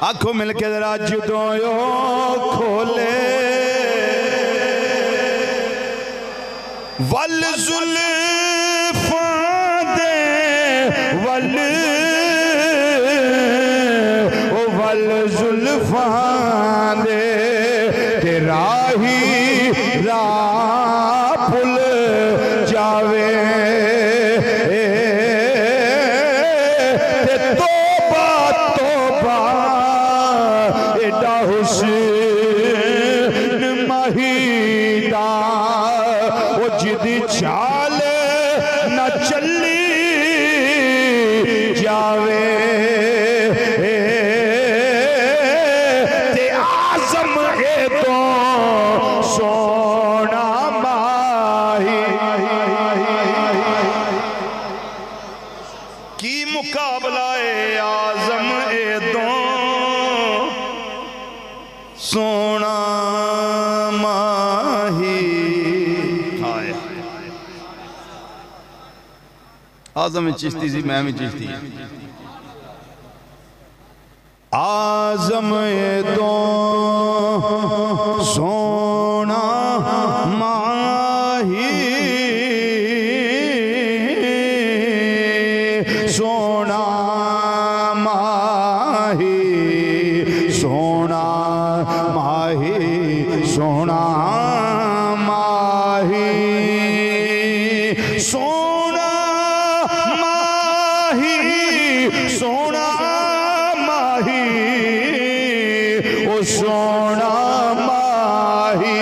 आखो मिल के जरा जदों यो खोले वल जुल्फां दे, वल ओ वल जुल्फां दे तेरा ही राह भुल जावे ते तौबा तौबा एडा हुस्न माहीदा ओ जिदी चाल न चली जावे ते आज़म ए तो सोना माही की मुकाबला ए आज़म ए दो सोना माही। आज़म चिश्ती सी मैं भी चिश्ती। आज़म ए दो सोना माही, सोना माही, सोना माही, सोना माही, सोना माही, सोना माही, ओ सोना माही।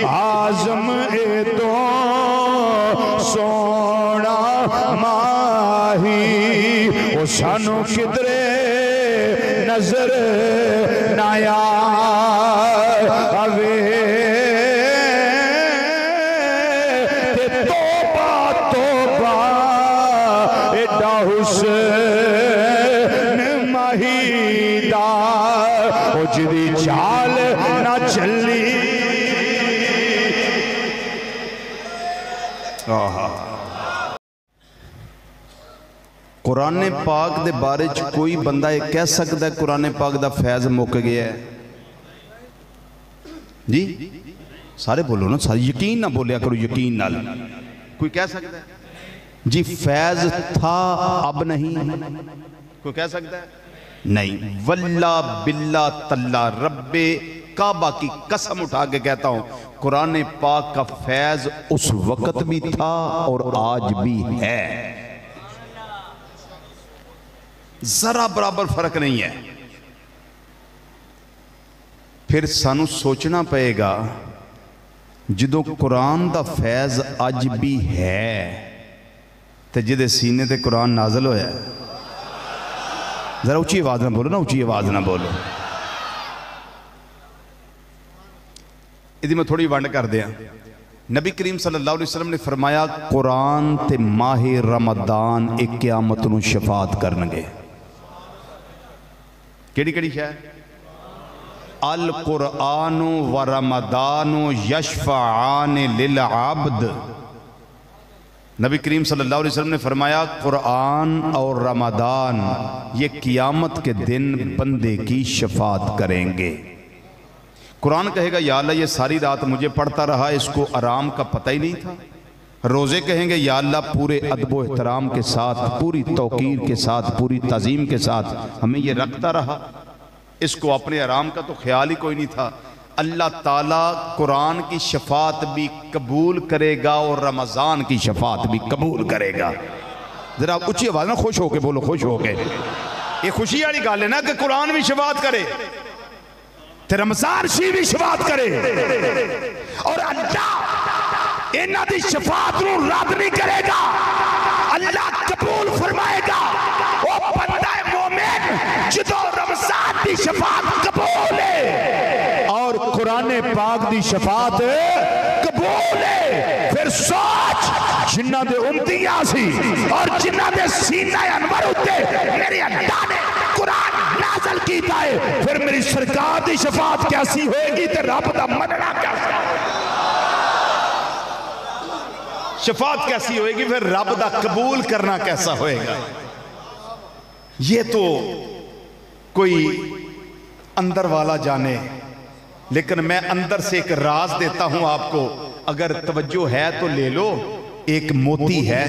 आज़म ए तो सोना माही ओ सानू किधरे नजर ना आवे ते तौबा तौबा एडा हुस्न माहीदा ओ जिदी चाल ना चली। कुरान पाक दे बारे च कोई बंदा ये कह सकता है कुरान पाक दा फैज़ मुक गया है जी? सारे बोलो ना, सारे यकीन ना बोलिया करो, यकीन नाल कोई कह सकता है जी फैज़ था अब नहीं? कोई कह सकता है? नहीं। वल्ला बिल्ला तल्ला रब्बे काबा की कसम उठा के कहता हूं कुरान पाक का फैज़ उस वक्त भी था और आज भी है, जरा बराबर फर्क नहीं है। फिर सानू सोचना पएगा जो कुरान दा फैज़ अज भी है तो जिदे सीने ते कुरान नाज़िल होया, जरा उच्ची आवाज ना बोलो ना, उच्ची आवाज ना बोलो। इदी मैं थोड़ी वंड कर दिया। नबी करीम सल्लल्लाहु अलैहि वसल्लम ने फरमाया कुरान ते माहे रमदान एक क़यामत नूं शफात करनगे। केड़ी केड़ी शै? अल कुरानु व रमदानु यशफाआन लिल अब्द। नबी करीम सल्लल्लाहु अलैहि वसल्लम ने फरमाया कुरान और रमदान ये क़यामत के दिन बंदे की शफात करेंगे। कुरान कहेगा या अल्लाह ये सारी रात मुझे पढ़ता रहा, इसको आराम का पता ही नहीं था। रोज़े कहेंगे या अल्लाह पूरे अदब एहतराम के साथ, पूरी तौकीर के साथ, पूरी तज़ीम के साथ हमें ये रखता रहा, इसको अपने आराम का तो ख्याल ही कोई नहीं था। अल्लाह ताला कुरान की शफात भी कबूल करेगा और रमज़ान की शफात भी कबूल करेगा। जरा ऊंची आवाज़ में खुश होके बोलो, खुश होके। ये खुशी वाली गल है ना कि कुरान भी शफात करे ते रमज़ान सी भी शफात करे, और अल्लाह इन्हां दी शफात नूं रद्द नहीं करेगा, अल्लाह कबूल फरमाएगा। ओ बंदा मोमिन जो रमज़ान दी शफात कबूल है और कुरान पाक दी शफात कबूल है, फिर सोच जिन्हां दे उम्मतियां सी और जिन्हां दे सीना अनवर उत्ते मेरे अल्लाह ने कुरान नाज़िल कीता है, फिर मेरी सरकार दी शफात कैसी होएगी ते रब दा मनना कैसा, शफात कैसी होएगी, फिर रब दा कबूल करना कैसा होएगा। ये तो कोई अंदर वाला जाने, लेकिन मैं अंदर से एक राज देता हूं आपको, अगर तवज्जो है तो ले लो। एक मोती है,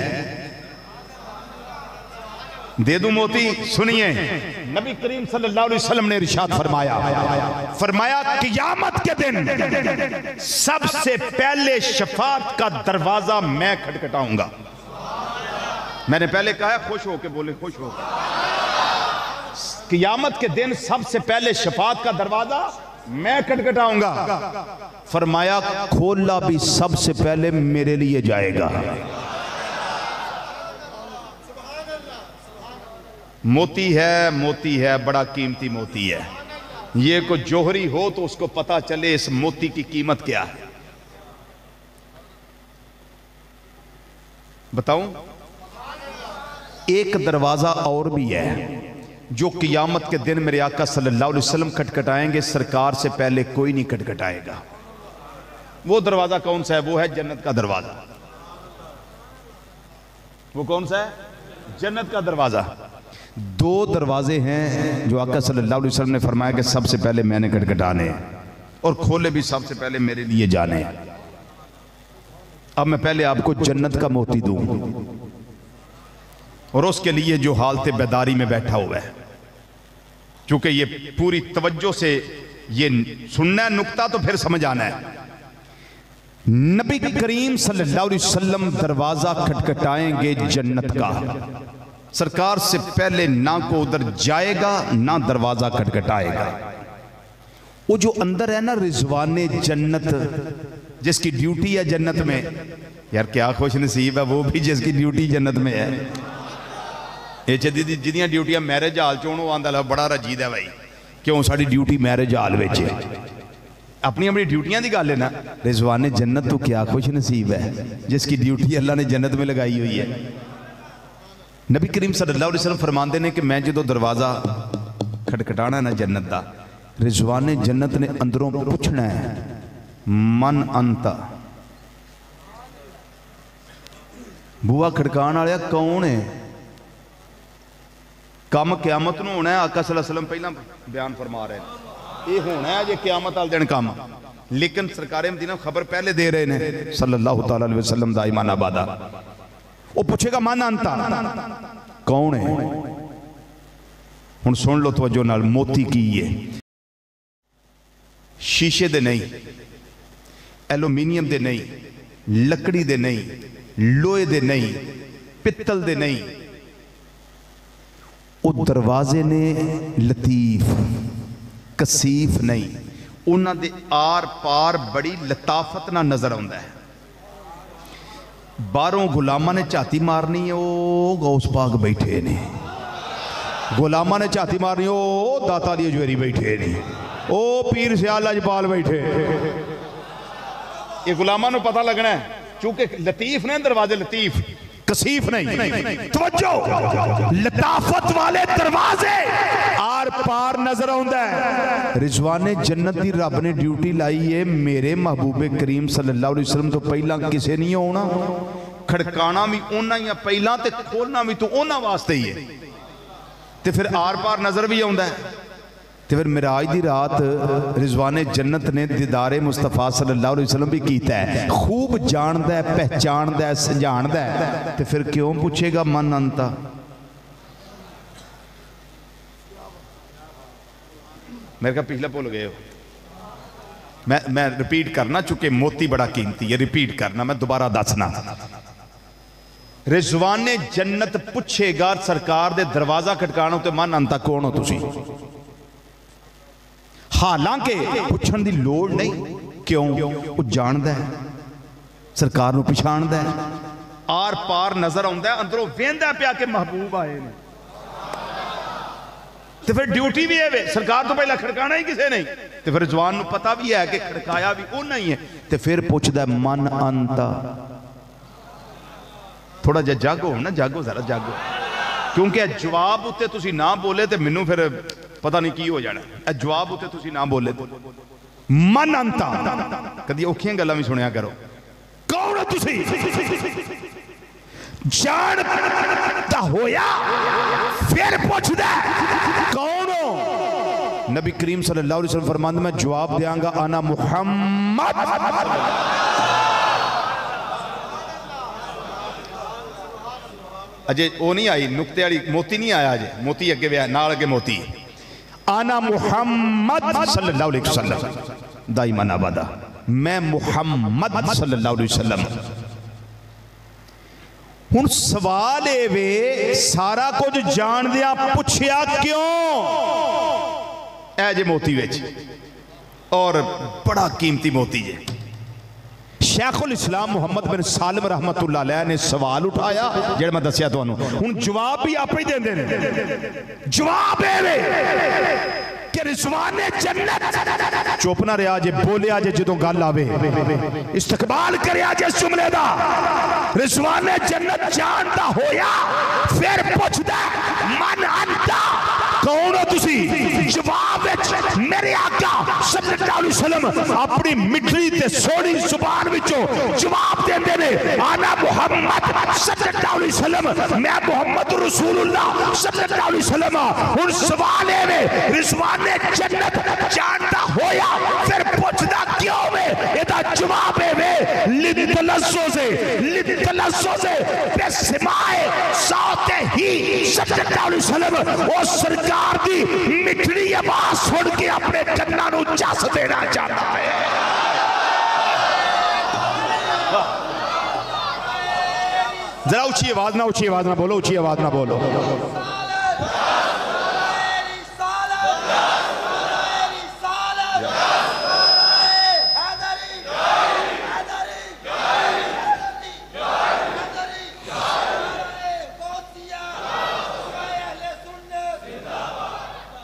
दे दूं मोती? सुनिए, नबी करीम सल्लल्लाहु अलैहि वसल्लम ने इरशाद फरमाया क़ियामत के दिन सबसे पहले शफात का दरवाजा मैं खटखटाऊंगा। मैंने पहले कहा खुश होके बोले, खुश होके। क़ियामत के दिन सबसे पहले शफात का दरवाजा मैं खटखटाऊंगा। फरमाया खोला भी सबसे पहले मेरे लिए जाएगा। मोती है, मोती है, बड़ा कीमती मोती है। ये कोई जोहरी हो तो उसको पता चले इस मोती की कीमत क्या है। बताऊं, एक दरवाजा और भी है जो क़ियामत के दिन मेरे आका सल्लल्लाहु अलैहि वसल्लम खटखटाएंगे, सरकार से पहले कोई नहीं खटखटाएगा। वो दरवाजा कौन सा है? वो है जन्नत का दरवाजा। वो कौन सा है? जन्नत का दरवाजा। दो दरवाजे हैं जो आका सल्लल्लाहु अलैहि वसल्लम ने फरमाया कि सबसे पहले मैंने खटखटाने हैं और खोले भी सबसे पहले मेरे लिए जाने। अब मैं पहले आपको जन्नत का मोती दूं और उसके लिए जो हालत बेदारी में बैठा हुआ है, क्योंकि ये पूरी तवज्जो से ये सुनना है नुक्ता, तो फिर समझ आना है। नबी करीम सल्लल्लाहु अलैहि वसल्लम दरवाजा खटखटाएंगे जन्नत का, सरकार से पहले ना को उधर जाएगा ना दरवाजा खटखटाएगा। वो जो अंदर है ना रिजवाने जन्नत, जिसकी ड्यूटी है जन्नत में, यार क्या खुश नसीब है वो भी जिसकी ड्यूटी जन्नत में है। ये जिदियां ड्यूटियां मैरिज हाल चों आंदा बड़ा रजीद है भाई, क्यों साड़ी ड्यूटी मैरिज हाल विच है। अपनी अपनी ड्यूटियां की गल है ना। रिजवाने जन्नत तो क्या खुश नसीब है जिसकी ड्यूटी अल्लाह ने जन्नत में लगाई हुई है। नबी करीम सल्लल्लाहु अलैहि वसल्लम फरमाते हैं कि मैं जो दरवाजा खटखटाना ना जन्नत का, रिजवाने जन्नत ने अंदरों पूछना है मन अंता, बुआ खड़कान वाले कौन है? कम क्यामत नूं होना है। आका सल्लल्लाहु अलैहि वसल्लम पहला बयान फरमा रहे हैं ये होना है जे क्यामत वाले दिन कम, लेकिन सरकारे मदीना खबर पहले दे रहे हैं सल्लल्लाहु तआला अलैहि वसल्लम दा ईमान आबादा। वो पूछेगा मन अंता, कौन है? हुण सुन लो तवज्जो नाल, मोती की है, शीशे दे नहीं, एलुमीनियम दे नहीं, लकड़ी दे नहीं, लोहे दे नहीं, पित्तल दे नहीं। वो दरवाजे ने लतीफ कसीफ नहीं, उन्हां दे आर पार बड़ी लताफत ना नजर आउंदा है। बारों गुलामां ने झाती मारनी, ओ गौस पाक बैठे ने, गुलामां ने झाती मारनी, ओ दाता दी अजवेरी बैठे ने, ओ पीर सियाल लजपाल बैठे। ये गुलामां नूं पता लगना है, चूंकि लतीफ ने दरवाजे, लतीफ कसीफ नहीं। तवज्जो, लताफत वाले दरवाजे आर पार नजर आउंदा है। रिजवाने जन्नत दी रब ने ड्यूटी लाई है, मेरे महबूबे करीम सल्लल्लाहु अलैहि वसल्लम तो पहला किसे नहीं आना, खड़काना भी उन्हां ही पहला ते खोलना भी तो उन्हां वास्ते ही है, ते फिर आर पार नजर भी आउंदा है। तो फिर मिराज की रात रिजवाने जन्नत ने दीदारे मुस्तफा सल्लल्लाहु अलैहि वसल्लम भी कीता है, खूब जानदा है, पहचानदा है, समझांदा है, तो फिर क्यों पूछेगा मन अंता। मेरे का पिछला भूल गए हो, मैं रिपीट करना चूंकि मोती बड़ा कीमती है, रिपीट करना, मैं दोबारा दसना। रिजवाने जन्नत पूछेगा सरकार दे दरवाजा खटकाणो ते मन अंता कौन हो तुसी, हालांकि पूछण दी लोड़ नहीं, क्यों, वो जानदा है, सरकार नूं पछाणदा है, आर पार नजर आउंदा है, अंदरों वेंदा पिया कि महबूब आए ने, तो फिर ड्यूटी भी है सरकार तो पहला खड़काना ही किसी नहीं, तो फिर जवान नूं पता भी है कि खड़काया भी वो नहीं है, तो फिर पूछदा मन अंता। थोड़ा जिहा जागो ना, जागो जरा जागो, क्योंकि जवाब उत्ते तुसी ना बोले तो मैनू फिर पता नहीं की हो जाना, जवाब उत्ते तुसी ना बोले तो मन अंता। कदी औखियां गल्लां भी सुनिया करो, कौन हो तुसी, जानता होया फिर पूछदा कौन हो। नबी करीम सल्लल्लाहु अलैहि वसल्लम फरमांदे मैं जवाब देंगा आना मुहम्मद। अजे वो नहीं आई नुक्ते वाली, मोती नहीं आया अजे, मोती अगे वे नाल अगे मोती, आना मुहम्मद सल्लल्लाहु अलैहि वसल्लम दाइमन अबदा, मैं मुहम्मद सल्लल्लाहु अलैहि वसल्लम। हुण सवाल ए वे सारा कुछ जान दिया पुछया क्यों, ऐ जे मोती विच, और बड़ा कीमती मोती जे। शेखुल इस्लाम मुहम्मद बिन सालिम रहमतुल्लाह अलैह ने सवाल उठाया जेड़ा मैं दसिया तुहानू, हुण जवाब भी आपे ही देंदे ने। जवाब कि रिजवाने जन्नत चुप ना रहा जे, बोलिया जे जदों गल आवे, इस्तकबाल करया जे जुमले दा। रिजवाने जन्नत जानदा होया फिर पुछदा मन अंता, कौन हो तुसी। जवाब मेरे आका सल्लल्लाहु अलैहि वसल्लम अपनी मिठड़ी ते सोहनी जुबान विचों जवाब देंदे ने, आना मुहम्मद सल्लल्लाहु अलैहि वसल्लम, मैं मुहम्मद रसूलुल्लाह सल्लल्लाहु अलैहि वसल्लम। हुण सवाल है रिजवाने जन्नत जानदा होया फिर पुछदा क्यों वे, एदा जवाब है लितलज़्ज़ो से बेसिमाए साते ही सल्लल्लाहु अलैहि वसल्लम, ओ सरकार दी मिठड़ी आवाज सुन के अपने कन्ना नूं चस देना चाहता है। जरा ऊंची आवाज ना बोलो, ऊंची आवाज ना बोलो।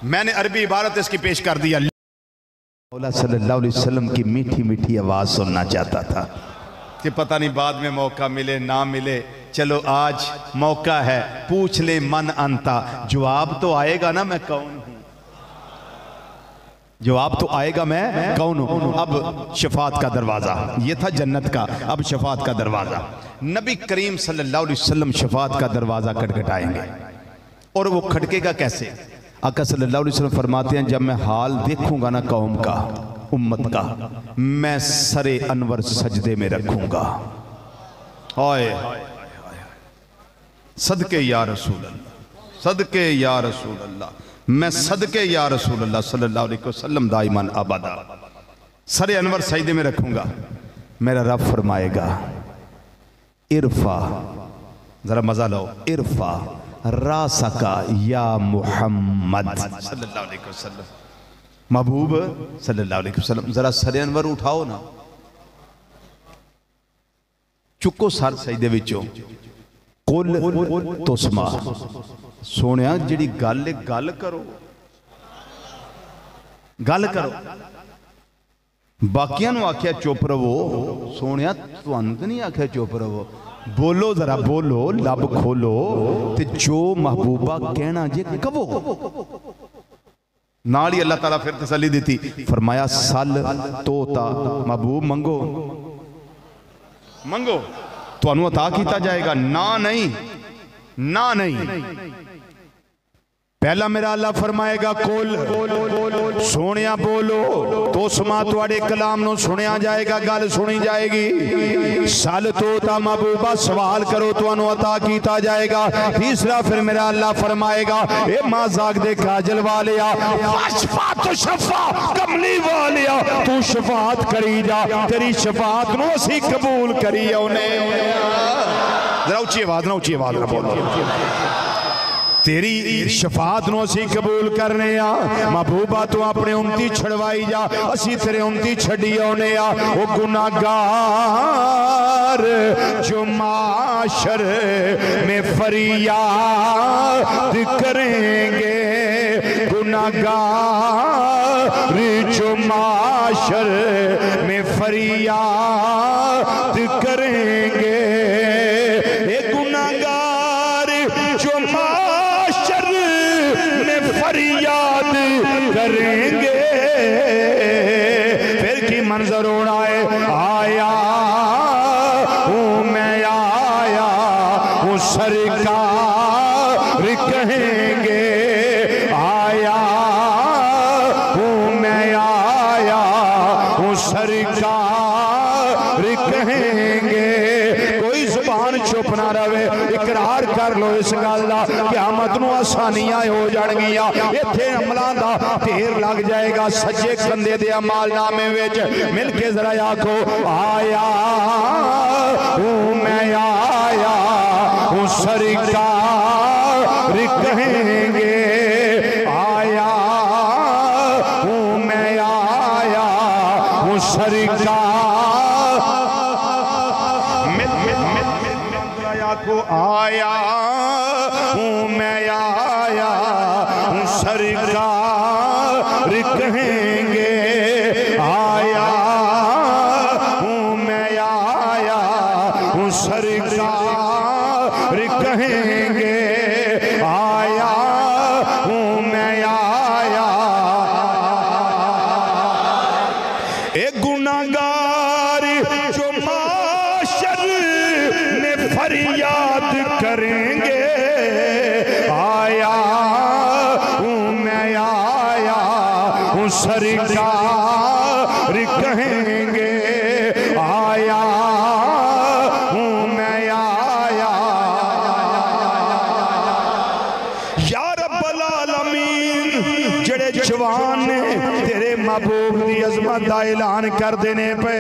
मैंने अरबी इबारत इसकी पेश कर दिया, मौला सल्लल्लाहु अलैहि वसल्लम की मीठी मीठी आवाज सुनना चाहता था कि पता नहीं बाद में मौका मिले ना मिले, चलो आज मौका है, पूछ ले मन अंता। जवाब तो आएगा ना मैं कौन हूं, जवाब तो आएगा मैं कौन हूं। अब शफात का दरवाजा, ये था जन्नत का, अब शफात का दरवाजा। नबी करीम सल्लल्लाहु अलैहि वसल्लम शफात का दरवाजा खटखटाएंगे, और वो खटकेगा कैसे। आका सल्लल्लाहु अलैहि वसल्लम फरमाते हैं जब मैं हाल देखूंगा ना कौम का, उम्मत का, मैं सरे अनवर सजदे में रखूंगा। हाय सदके या रसूल अल्लाह, सदके या रसूल अल्लाह, मैं सदके या रसूल अल्लाह सल्लल्लाहु अलैहि वसल्लम दाइमन अबदा सरे अनवर सजदे में रखूंगा। मेरा रब फरमाएगा इरफा, जरा मजा लो, इरफा रासका या मुहम्मद सल्लल्लाहु अलैहि वसल्लम, महबूब सल्लल्लाहु अलैहि वसल्लम, जरा सरे अनवर उठाओ ना, चुको सर सजदे विचों। कुल तुस्मा, सोनिया जिहड़ी गल है गल करो, गल करो। बाकियां नूं आख्या चुप रवो, सोनिया तुहानूं ते नहीं आख्या चुप रवो, बोलो जरा बोलो, लब खोलो ते जो महबूबा कहना जे कहो। नाल ही अल्लाह ताला फिर तसल्ली दी, फरमाया सल तोता, महबूब मंगो मंगो तुहानू अता किया जाएगा, ना नहीं ना नहीं। पहला मेरा अल्लाह फरमाएगा कुल सोनिया बोलो तो सुमा तुहाडे कलाम नूं सुनिया जाएगा, गल सुनी जाएगी। सल तोता महबूबा सवाल करो तुहानूं अता कीता जाएगा। तीसरा फिर मेरा अल्लाह फरमाएगा ए माजाक दे काजल वालिया फशफा तो शफा कमली वालिया तू शफात करी जा, तेरी शफात नूं असीं कबूल करी औने। जरा उच्ची आवाज ना, उच्ची आवाज ना बोलो। तेरी शफात नूं असीं कबूल करने आ। महबूबा तू अपने उम्मती छड़वाई जा, असीं तेरे उम्मती छड़ी आउने आ। ओ गुनाहगार जो माशर में फरियाद करेंगे, गुनाहगार जो माशर में फरियाद करेंगे, ए गुनाहगार जो फरियाद करेंगे। फिर की मंजर होना है, आया हूँ मैं आया हूँ सरकार कहेंगे, आया हूँ मैं आया हूँ सरकार कहेंगे। कोई जुबान चुप ना रहे, इकरार कर लो इस गल का, क़यामत नूं आसानियां हो जाणगियां। इत्थे अमलां दा ढेर लग जाएगा सज्जे कंधे दे अमालनामे विच। मिल के जरा आखो आया हूँ मैं आया हूँ सरकार कहेंगे, आया हूँ मैं आया हूँ सरकार। को आया हूँ मैं आया हूँ सरकार कहेंगे, आया हूँ मैं आया हूँ सरकार कहेंगे, आया हूँ मैं आया। एक गुनाहगार जो माशर में फरियाद करेंगे, आया हूँ मैं आया हूँ सरकार कहेंगे, आया हूँ मैं आया। या रब्बल आलमीन जेड़े जवान ने तेरे महबूब दी अजमत दा ऐलान कर देने पे,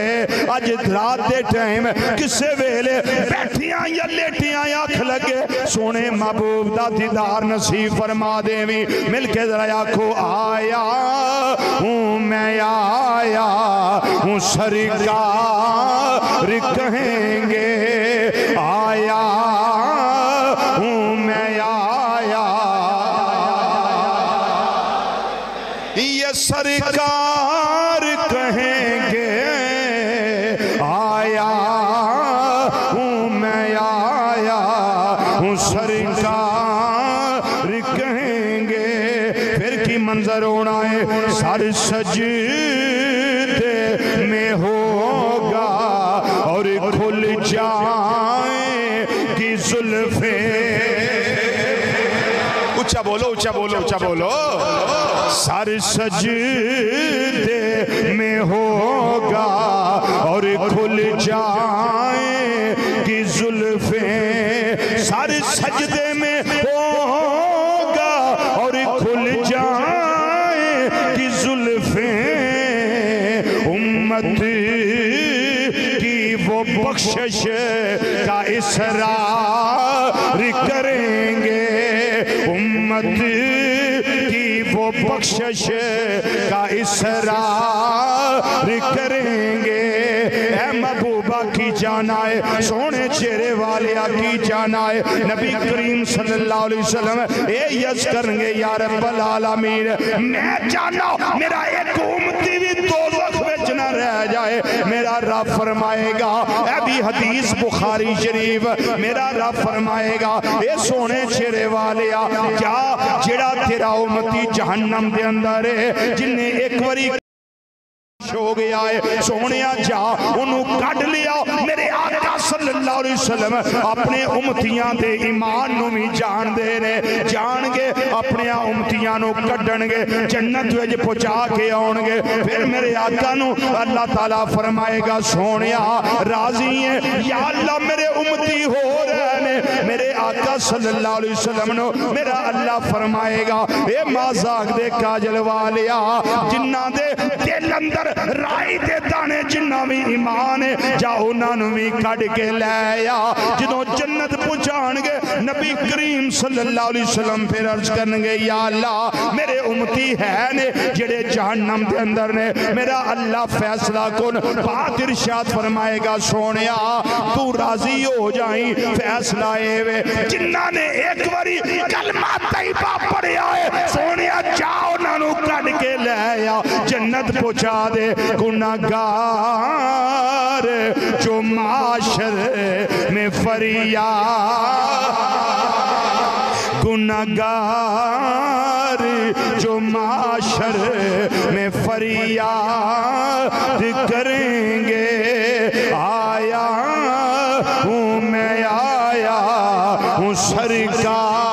अज रात दे टाइम किसे वेले बैठियां या लेटियां आख लगे सोने महबूब दा दीदार नसीब फरमा देवी। मिल के जरा आखो आया हूँ मैं आया हूँ सरकार कहेंगे, आया हूँ मैं आया। ये सरकार कहेंगे, आया हूँ मैं आया हूँ सरकार कहेंगे। फिर की मंजर होना है, सर सजदे में होगा और खुल जाएंगी जुल्फे। ऊंचा बोलो, ऊंचा बोलो, ऊंचा बोलो। सर सजदे में होगा और खुल जाएंगी जुल्फे, सर सजदे में होगा और खुल जाएंगी जुल्फे। उम्मत की वो बख्शिश का इसरार करेंगे, उम्मत की वो बख्शिश का इसरार करेंगे। ऐ महबूबा की जाना है, सोने चेहरे वाले की जाना है। नबी करीम सल्लल्लाहु अलैहि वसल्लम ए यस करेंगे, या रब्बल आलमीन मैं जाना मेरा एक उम्मती भी दोज़ख विच न रह जाए। मेरा रब फरमाएगा, ऐ भी हदीस बुखारी शरीफ, मेरा रब फरमाएगा ए सोने चेहरे वाले क्या जेड़ा तेरा उम्मती जहन्नम दे अंदर है, जिन्हें एक बारी हो गया है। सोने जा उन्होंने कढ़ लिया। मेरे आका सल्लल्लाहु अलैहि वसल्लम अपने उम्मतियां दे ईमान नूं भी जान दे ने, जान के अपने उम्मतियां नूं कढ़णगे, जन्नत विच पहुंचा के आउणगे। फिर मेरे आका नूं अल्लाह ताला फरमाएगा सोनिया राजी है या अल्लाह मेरे उम्मती हो रहे ने। मेरे आका सल्लल्लाहु अलैहि वसल्लम नो मेरा अल्लाह फरमाएगा ए मजाक दे काजल वालिया जिन्ना दे दिल अंदर राई दे दाने जिन्ना भी ईमान है जा उन्होंने भी कढ़ के लै आ। जदों जन्नत पहुंचाणगे नबी करीम सल्लल्लाहु अलैहि वसल्लम फिर अर्ज करनगे या अल्लाह मेरे उम्मती है ने जेड़े जहन्नम दे अंदर ने। मेरा अल्लाह फैसला कुन बात इरशाद फरमाएगा सोनिया तू राजी हो जाई। फैसला ए वे जिन्ना ने एक बारी कलमा तैयबा पढ़िया है सोनिया जाओ उन्होंने कढ़ के लै आ, जन्नत पहुंचा दे। गुनाहगार जो माशर में फरियाद, गुनाहगार जो माशर में फरियाद करेंगे आया हूँ मैं आया हूँ सरकार।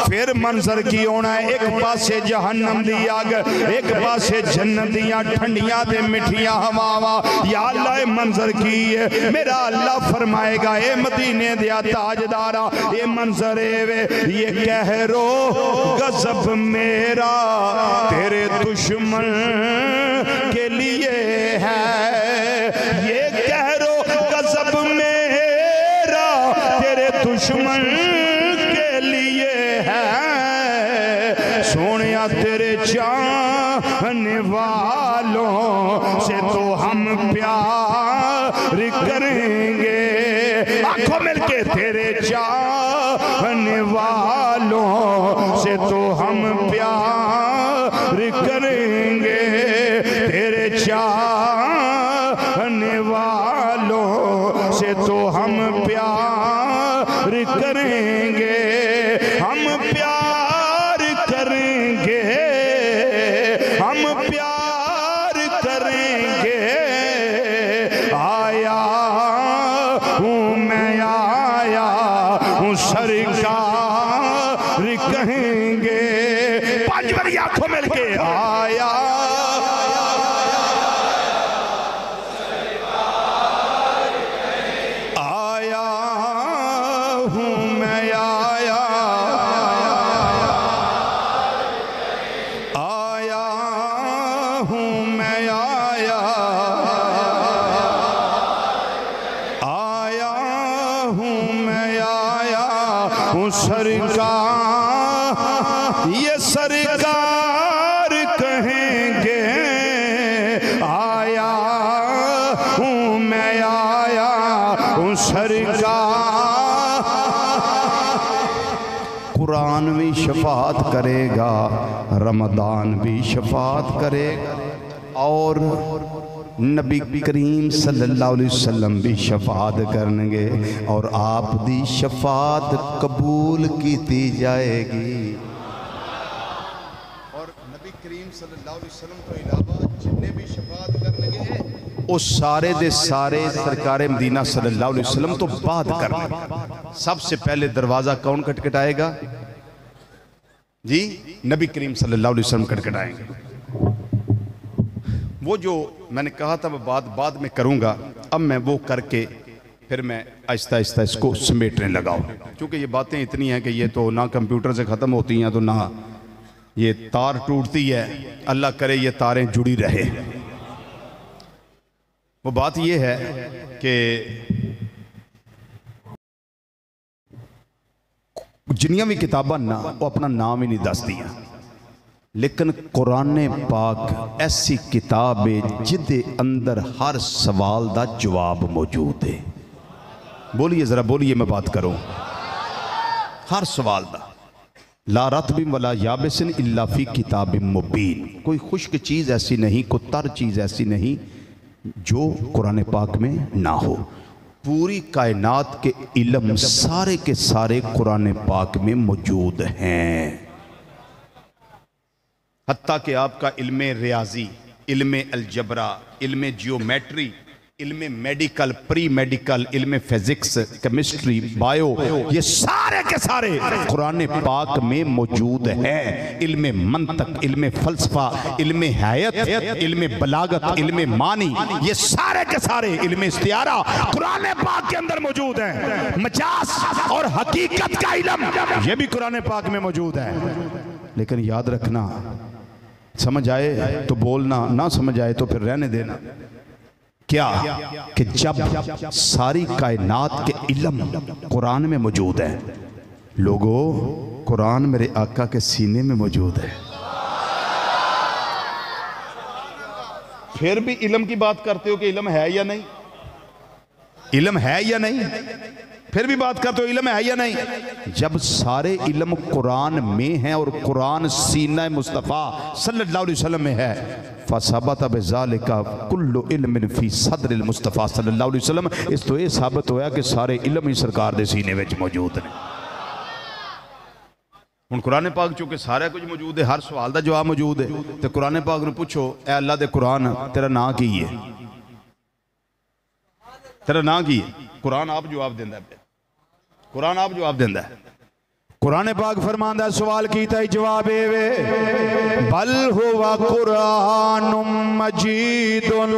फिर मंजर की होना है एक पासे जहन्नम दी आग, एक पासे जन्नत दियां ठंडियां ते मिठियां हवावां। या अल्लाह मंजर की है। मेरा अल्लाह फरमाएगा ए मदीने दिया ताजदारा ये मंजर वे ये कह रो गजब मेरा तेरे दुश्मन के लिए है। ये कह रो गजब मेरा तेरे दुश्मन के लिए है। सोनिया तेरे चाहने वालों से तो हम प्यार करेंगे। आंखों मिलके तेरे चाहने वालों से तो हम प्यार करेंगे। तेरे चाहने वालों से तो हम प्यार करेंगे। हम प्यार करेंगे, हम प्यार करेंगे। आया हूँ मैं आया हूँ सरकार कहेंगे। पांच बारी आंखों मिलके आया सरकार, ये सरकार कहेंगे आया हूँ मैं आया हूँ सरकार। कुरान भी शफात करेगा, रमदान भी शफात करेगा और नबी करीम सल्लल्लाहु अलैहि वसल्लम भी शफात करनगे और आप दी शफात कबूल की जाएगी। और नबी करीम सल्लल्लाहु अलैहि वसल्लम तो इलावा जिन्ने भी शफात करनगे वो सारे दे सारे सरकार मदीना सल्लल्लाहु अलैहि वसल्लम तो बाद करनगे। सबसे पहले दरवाजा कौन खटखटाएगा जी? नबी करीम सल्लल्लाहु अलैहि वसल्लम खटखटाएंगे। वो जो मैंने कहा था वो बात बाद में करूंगा, अब मैं वो करके फिर मैं आहिस्ता आहिस्ता इसको समेटने लगा हूं, क्योंकि ये बातें इतनी हैं कि ये तो ना कंप्यूटर से ख़त्म होती हैं तो ना ये तार टूटती है। अल्लाह करे ये तारें जुड़ी रहे। वो बात ये है कि जिन्नियां भी किताबां ना वो अपना नाम ही नहीं दसदियां, लेकिन कुरान पाक ऐसी किताब है जिदे अंदर हर सवाल का जवाब मौजूद है। बोलिए जरा, बोलिए, मैं बात करूं। हर सवाल का ला रत्बिन वला याबिसिन इल्ला फी किताबिन मुबीन। कोई खुश्क चीज़ ऐसी नहीं, कोई तर चीज़ ऐसी नहीं जो कुरान पाक में ना हो। पूरी कायनात के इल्म सारे के सारे कुरान पाक में मौजूद हैं। हत्ता कि आपका इल्मे रियाजी इल्मे अलजबरा, इल्मे जियोमेट्री, इल्मे मेडिकल, प्री मेडिकल, इल्मे फिजिक्स, केमिस्ट्री, बायो, ये सारे के सारे कुरान पाक में मौजूद हैं। इल्मे मंतक, इल्मे फलसफा, इल्मे हयात, इल्मे बलागत, इल्मे मानी, ये सारे के सारे इल्मे इस्तियारा कुरान पाक के अंदर मौजूद हैं। मजाज और हकीकत का इल्म ये भी कुरान पाक में मौजूद है। लेकिन याद रखना, समझ आए तो बोलना, ना समझ आए तो फिर रहने देना। क्या कि जब सारी कायनात के इल्म कुरान में मौजूद है, लोगों कुरान मेरे आका के सीने में मौजूद है, फिर भी इल्म की बात करते हो कि इल्म है या नहीं, इल्म है या नहीं, फिर भी बात करते हो इल्म है या नहीं। जब सारे इल्म कुरान में हैं और कुरान सीना मुस्तफ़ा सल्लल्लाहु अलैहि वसल्लम में है, फसबत बिज़ालिका कुल्लु इल्मिन फी सदरिल मुस्तफ़ा सल्लल्लाहु अलैहि वसल्लम, इस तो ये साबित होया कि सारे इल्म ही सरकार दे सीने विच मौजूद ने। हुण कुरान पाक चूंकि सारा कुछ मौजूद है, हर सवाल का जवाब मौजूद है, तो कुरान पाक नूं पुछो, ए अल्लाह दे कुरान तेरा नाम की है, तेरा नाम की है? कुरान आप जवाब देंदा है, कुरान आप जवाब देंदा है। कुरान पाक फरमांदा सवाल कीता जवाब एवे, बल हुवा कुरानुम मजीदुन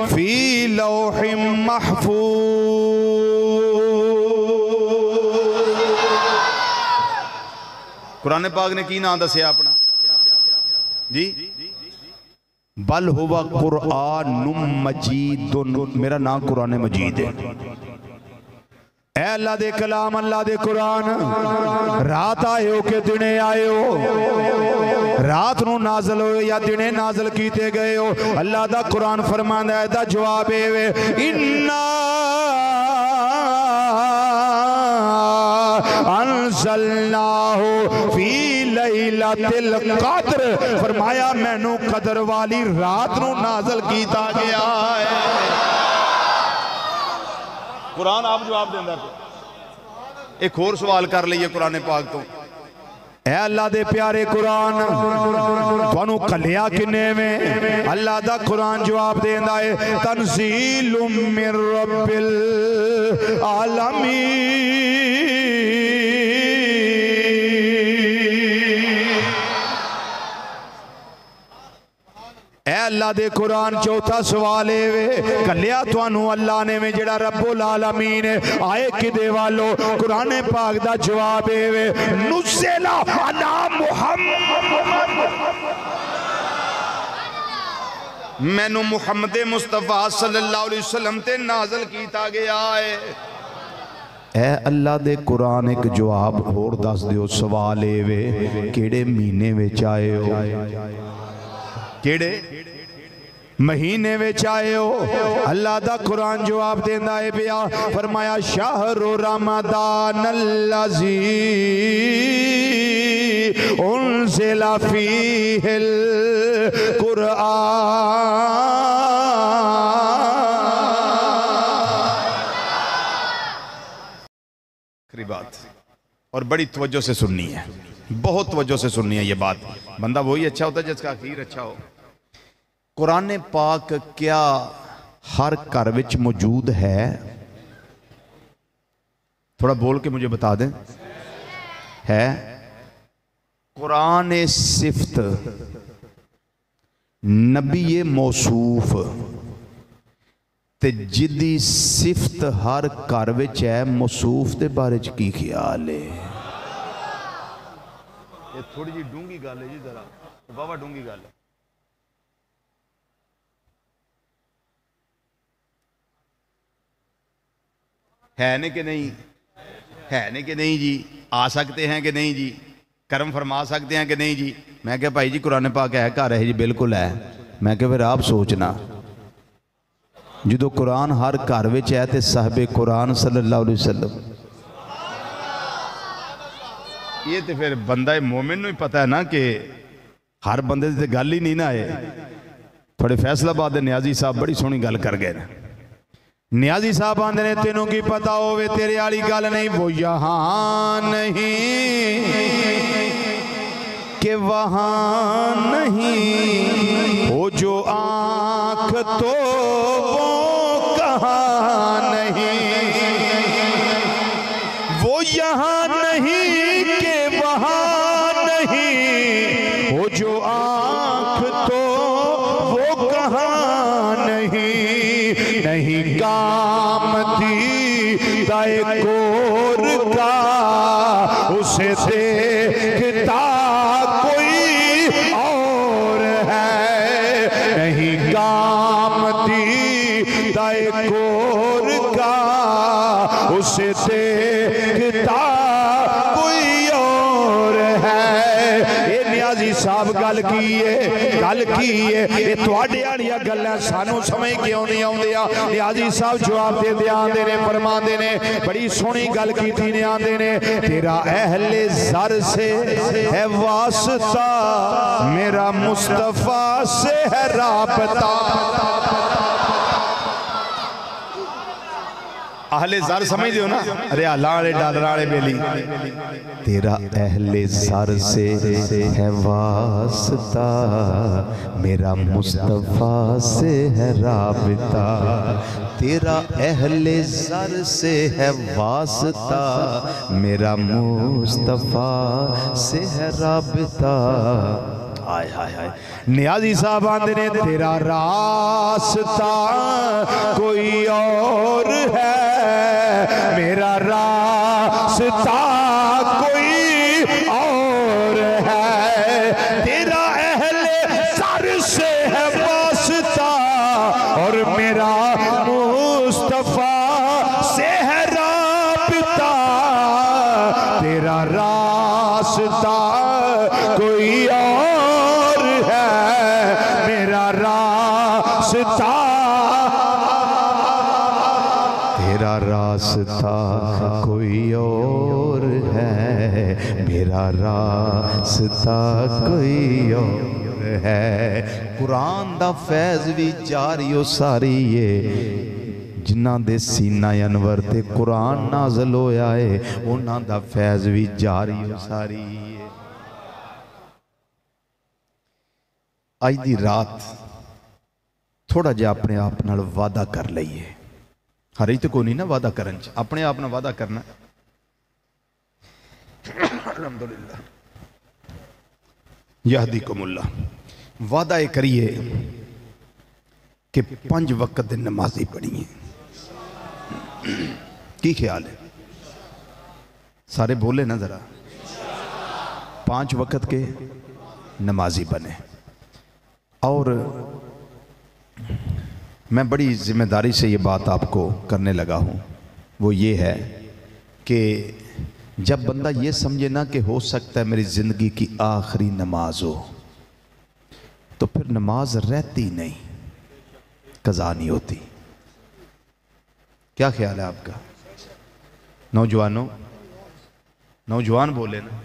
फी लौहिम महफूज। कुरान पाक ने की नाम दसिया अपना जी, बल हुवा कुरानुम मजीदुन, मेरा नाम कुरान मजीद है। ऐ अल्लाह दे कलाम, अल्लाह दे कुरान, रात आए हो के दिने आए हो, रात नू नाजल हो या दिने नाजल कीते गए हो, अल्लाह दा कुरान फरमांदा है दा जवाब है इन्ना अंज़लनाहु फी लैलतिल क़द्र, फरमाया मैनू कदर वाली रात नू नाजल कीता गया है। कुरान आप जवाब देंदा। एक होर सवाल कर लीए कुरान पाक तो, ऐ अल्लाह दे प्यारे कुरान तुहानू कलिया किने में? अल्लाह दा कुरान जवाब देंदा है तनज़ीलुम मिर रब्बिल आलमीन। ऐ अल्लाह दे कुरान चौथा सवाल है कलिया तुहानू अल्लाह ने में जेड़ा रब्बुल आलमीन आए किदे वालो? कुरान पाक दा जवाब है नुज़्ज़िला अला मुहम्मद, मैनू मुहम्मद मुस्तफा सल्लल्लाहु अलैहि वसल्लम ते नाज़िल कीता गया है। ऐ अल्लाह दे कुरान एक जवाब होर दस दियो, सवाल वे केड़े महीने विच आए हो, केड़े महीने विच आए हो? अल्लाह दा कुरान जवाब देंदा है पिया, फरमाया शाहरु रमदान अल्लज़ी उनज़िला फ़ीहिल कुरान। बात और बड़ी तवज्जो से सुननी है, बहुत तवज्जो से सुननी है ये बात। बंदा वही अच्छा होता है जिसका आखिर अच्छा हो। कुरान पाक क्या हर घर विच मौजूद है? थोड़ा बोल के मुझे बता दें। है कुरान सिफ्त नबी मौसूफ ते जिदी सिफ्त हर घर विच है, मौसूफ के बारे च की ख्याल है? ये थोड़ी जी डूंगी गल है जी, जरा बाबा डूंगी गल है ने कि नहीं? है ने कि नहीं जी? आ सकते हैं कि नहीं जी? कर्म फरमा सकते हैं कि नहीं जी? मैं क्या भाई जी कुरान पाक है घर है जी, बिल्कुल है। मैं क्या फिर आप सोचना जो कुरान हर घर विच है तो साहबे कुरान सल्लल्लाहु अलैहि वसल्लम, ये तो फिर बंदा मोमिन ही पता है ना कि हर बंदे की गल ही नहीं ना है। थोड़े फैसलाबाद के न्याजी साहब बड़ी सोहनी गल कर गए। न्याजी साहब आंदे ने तेनों की पता होवे तेरे वाली गल नहीं, वो यहाँ नहीं कि वहाँ नहीं, वो जो आँख तो वो कहाँ नहीं, वो यहाँ नहीं कि वहाँ नहीं, वो जो आँख तो वो कहाँ नहीं, नहीं काम दीदाए कोर का उसे देखता कोई और है, नहीं काम दीदाए कोर का उसे देखता कोई और है। ये नियाजी साहब गल की है ये तुहाडे वालियां गल्लां सानू समझ क्यों नहीं आउंदियां। नियाजी साहब जवाब दे आंदे ने, फरमांदे ने, बड़ी सोहनी गल कीती ने, आंदे ने तेरा अहले ज़र से है वास्ता, मेरा मुस्तफा से है राबता। अहले ज़र समझ दो ना, अरे लाले डालर वाले बेली, तेरा अहले ज़र से है वास्ता, मेरा मुस्तफ़ा से है राबिता। तेरा अहले ज़र से है वास्ता, मेरा मुस्तफ़ा से है राबिता। हाय हाय हाय। नियाजी साहब आंदे ने तेरा रास्ता कोई और है, मेरा रास्ता कोई और है। तेरा अहले सर से है वास्ता और मेरा मुस्तफा से है राबिता। तेरा रास्ता कोई और है, मेरा रास्ता, तेरा रास्ता कोई और है, मेरा रास्ता कोई और है। कुरान दा फैज़ भी जारियो सारी है, जिन्हां दे सीना अनवर ते कुरान नाज़िल होया है, उन्हां दा फैज़ भी जारियो सारी है। अज दी रात थोड़ा जिहा अपने आप नाल वादा कर लईए। हर एक तो कोई नहीं ना वादा करन च, अपने आप नाल वादा करना। अल्हम्दुलिल्लाह यहदीकुमुल्लाह। वादा ये करिए कि 5 वक्त दे नमाजी पढ़िए। की ख्याल है? सारे बोले ना जरा। 5 वक्त के नमाजी बने। और मैं बड़ी जिम्मेदारी से ये बात आपको करने लगा हूँ, वो ये है कि जब बंदा ये समझे ना कि हो सकता है मेरी ज़िंदगी की आखिरी नमाज हो, तो फिर नमाज रहती नहीं, कज़ा नहीं होती। क्या ख्याल है आपका? नौजवानों, नौजवान बोले ना।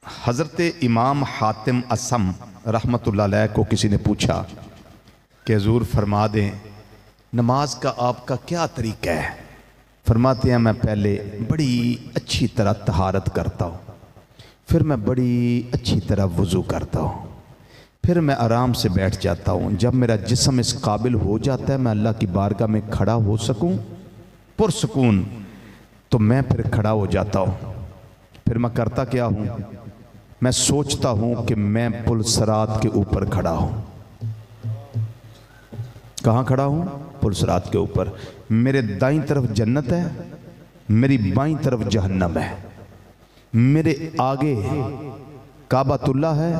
हज़रत इमाम हातिम असम रहमतुल्लाह अलैह को किसी ने पूछा कि हुज़ूर फरमा दें नमाज का आपका क्या तरीका है? फरमाते हैं मैं पहले बड़ी अच्छी तरह तहारत करता हूँ, फिर मैं बड़ी अच्छी तरह वज़ू करता हूँ, फिर मैं आराम से बैठ जाता हूँ। जब मेरा जिस्म इस काबिल हो जाता है मैं अल्लाह की बारगाह में खड़ा हो सकूँ पुरसकून, तो मैं फिर खड़ा हो जाता हूँ। फिर मैं करता क्या हूँ? मैं सोचता हूँ कि मैं पुल सरात के ऊपर खड़ा हूँ। कहाँ खड़ा हूँ? पुल सरात के ऊपर। मेरे दाईं तरफ जन्नत है, मेरी बाईं तरफ जहन्नम है। मेरे आगे काबातुल्ला है,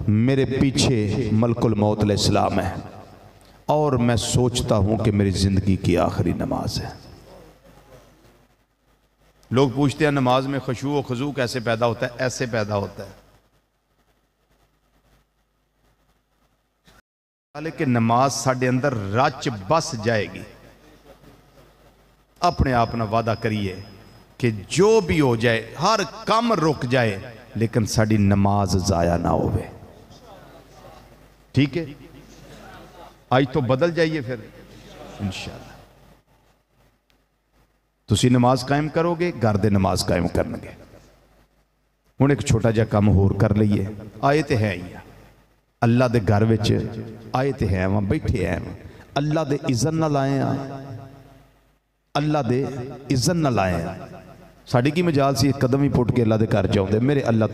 मेरे पीछे मलकुल मौत अलैहिस्सलाम है। और मैं सोचता हूँ कि मेरी ज़िंदगी की आखिरी नमाज है। लोग पूछते हैं नमाज में खुशू व खुजू कैसे पैदा होता है? ऐसे पैदा होता है। लेकिन नमाज साढ़े अंदर रच बस जाएगी। अपने आप ना वादा करिए कि जो भी हो जाए, हर काम रुक जाए, लेकिन साड़ी नमाज जाया ना होवे। ठीक है? आज तो बदल जाइए फिर इंशाअल्लाह। तुसी नमाज कायम करोगे, घर दे नमाज कायम करनगे। हुण एक छोटा जिहा काम होर कर लईए। आए तो है ही अल्लाह दे घर विच आए तो है वां, बैठे हैं अल्लाह दे इज़्ज़त नाल आए हैं, अल्लाह दे इज़्ज़त नाल आए हैं। साडी की मजाल सी एक कदम ही पुट के अल्लाह दे घर जाउंदे। मेरे अल्लाह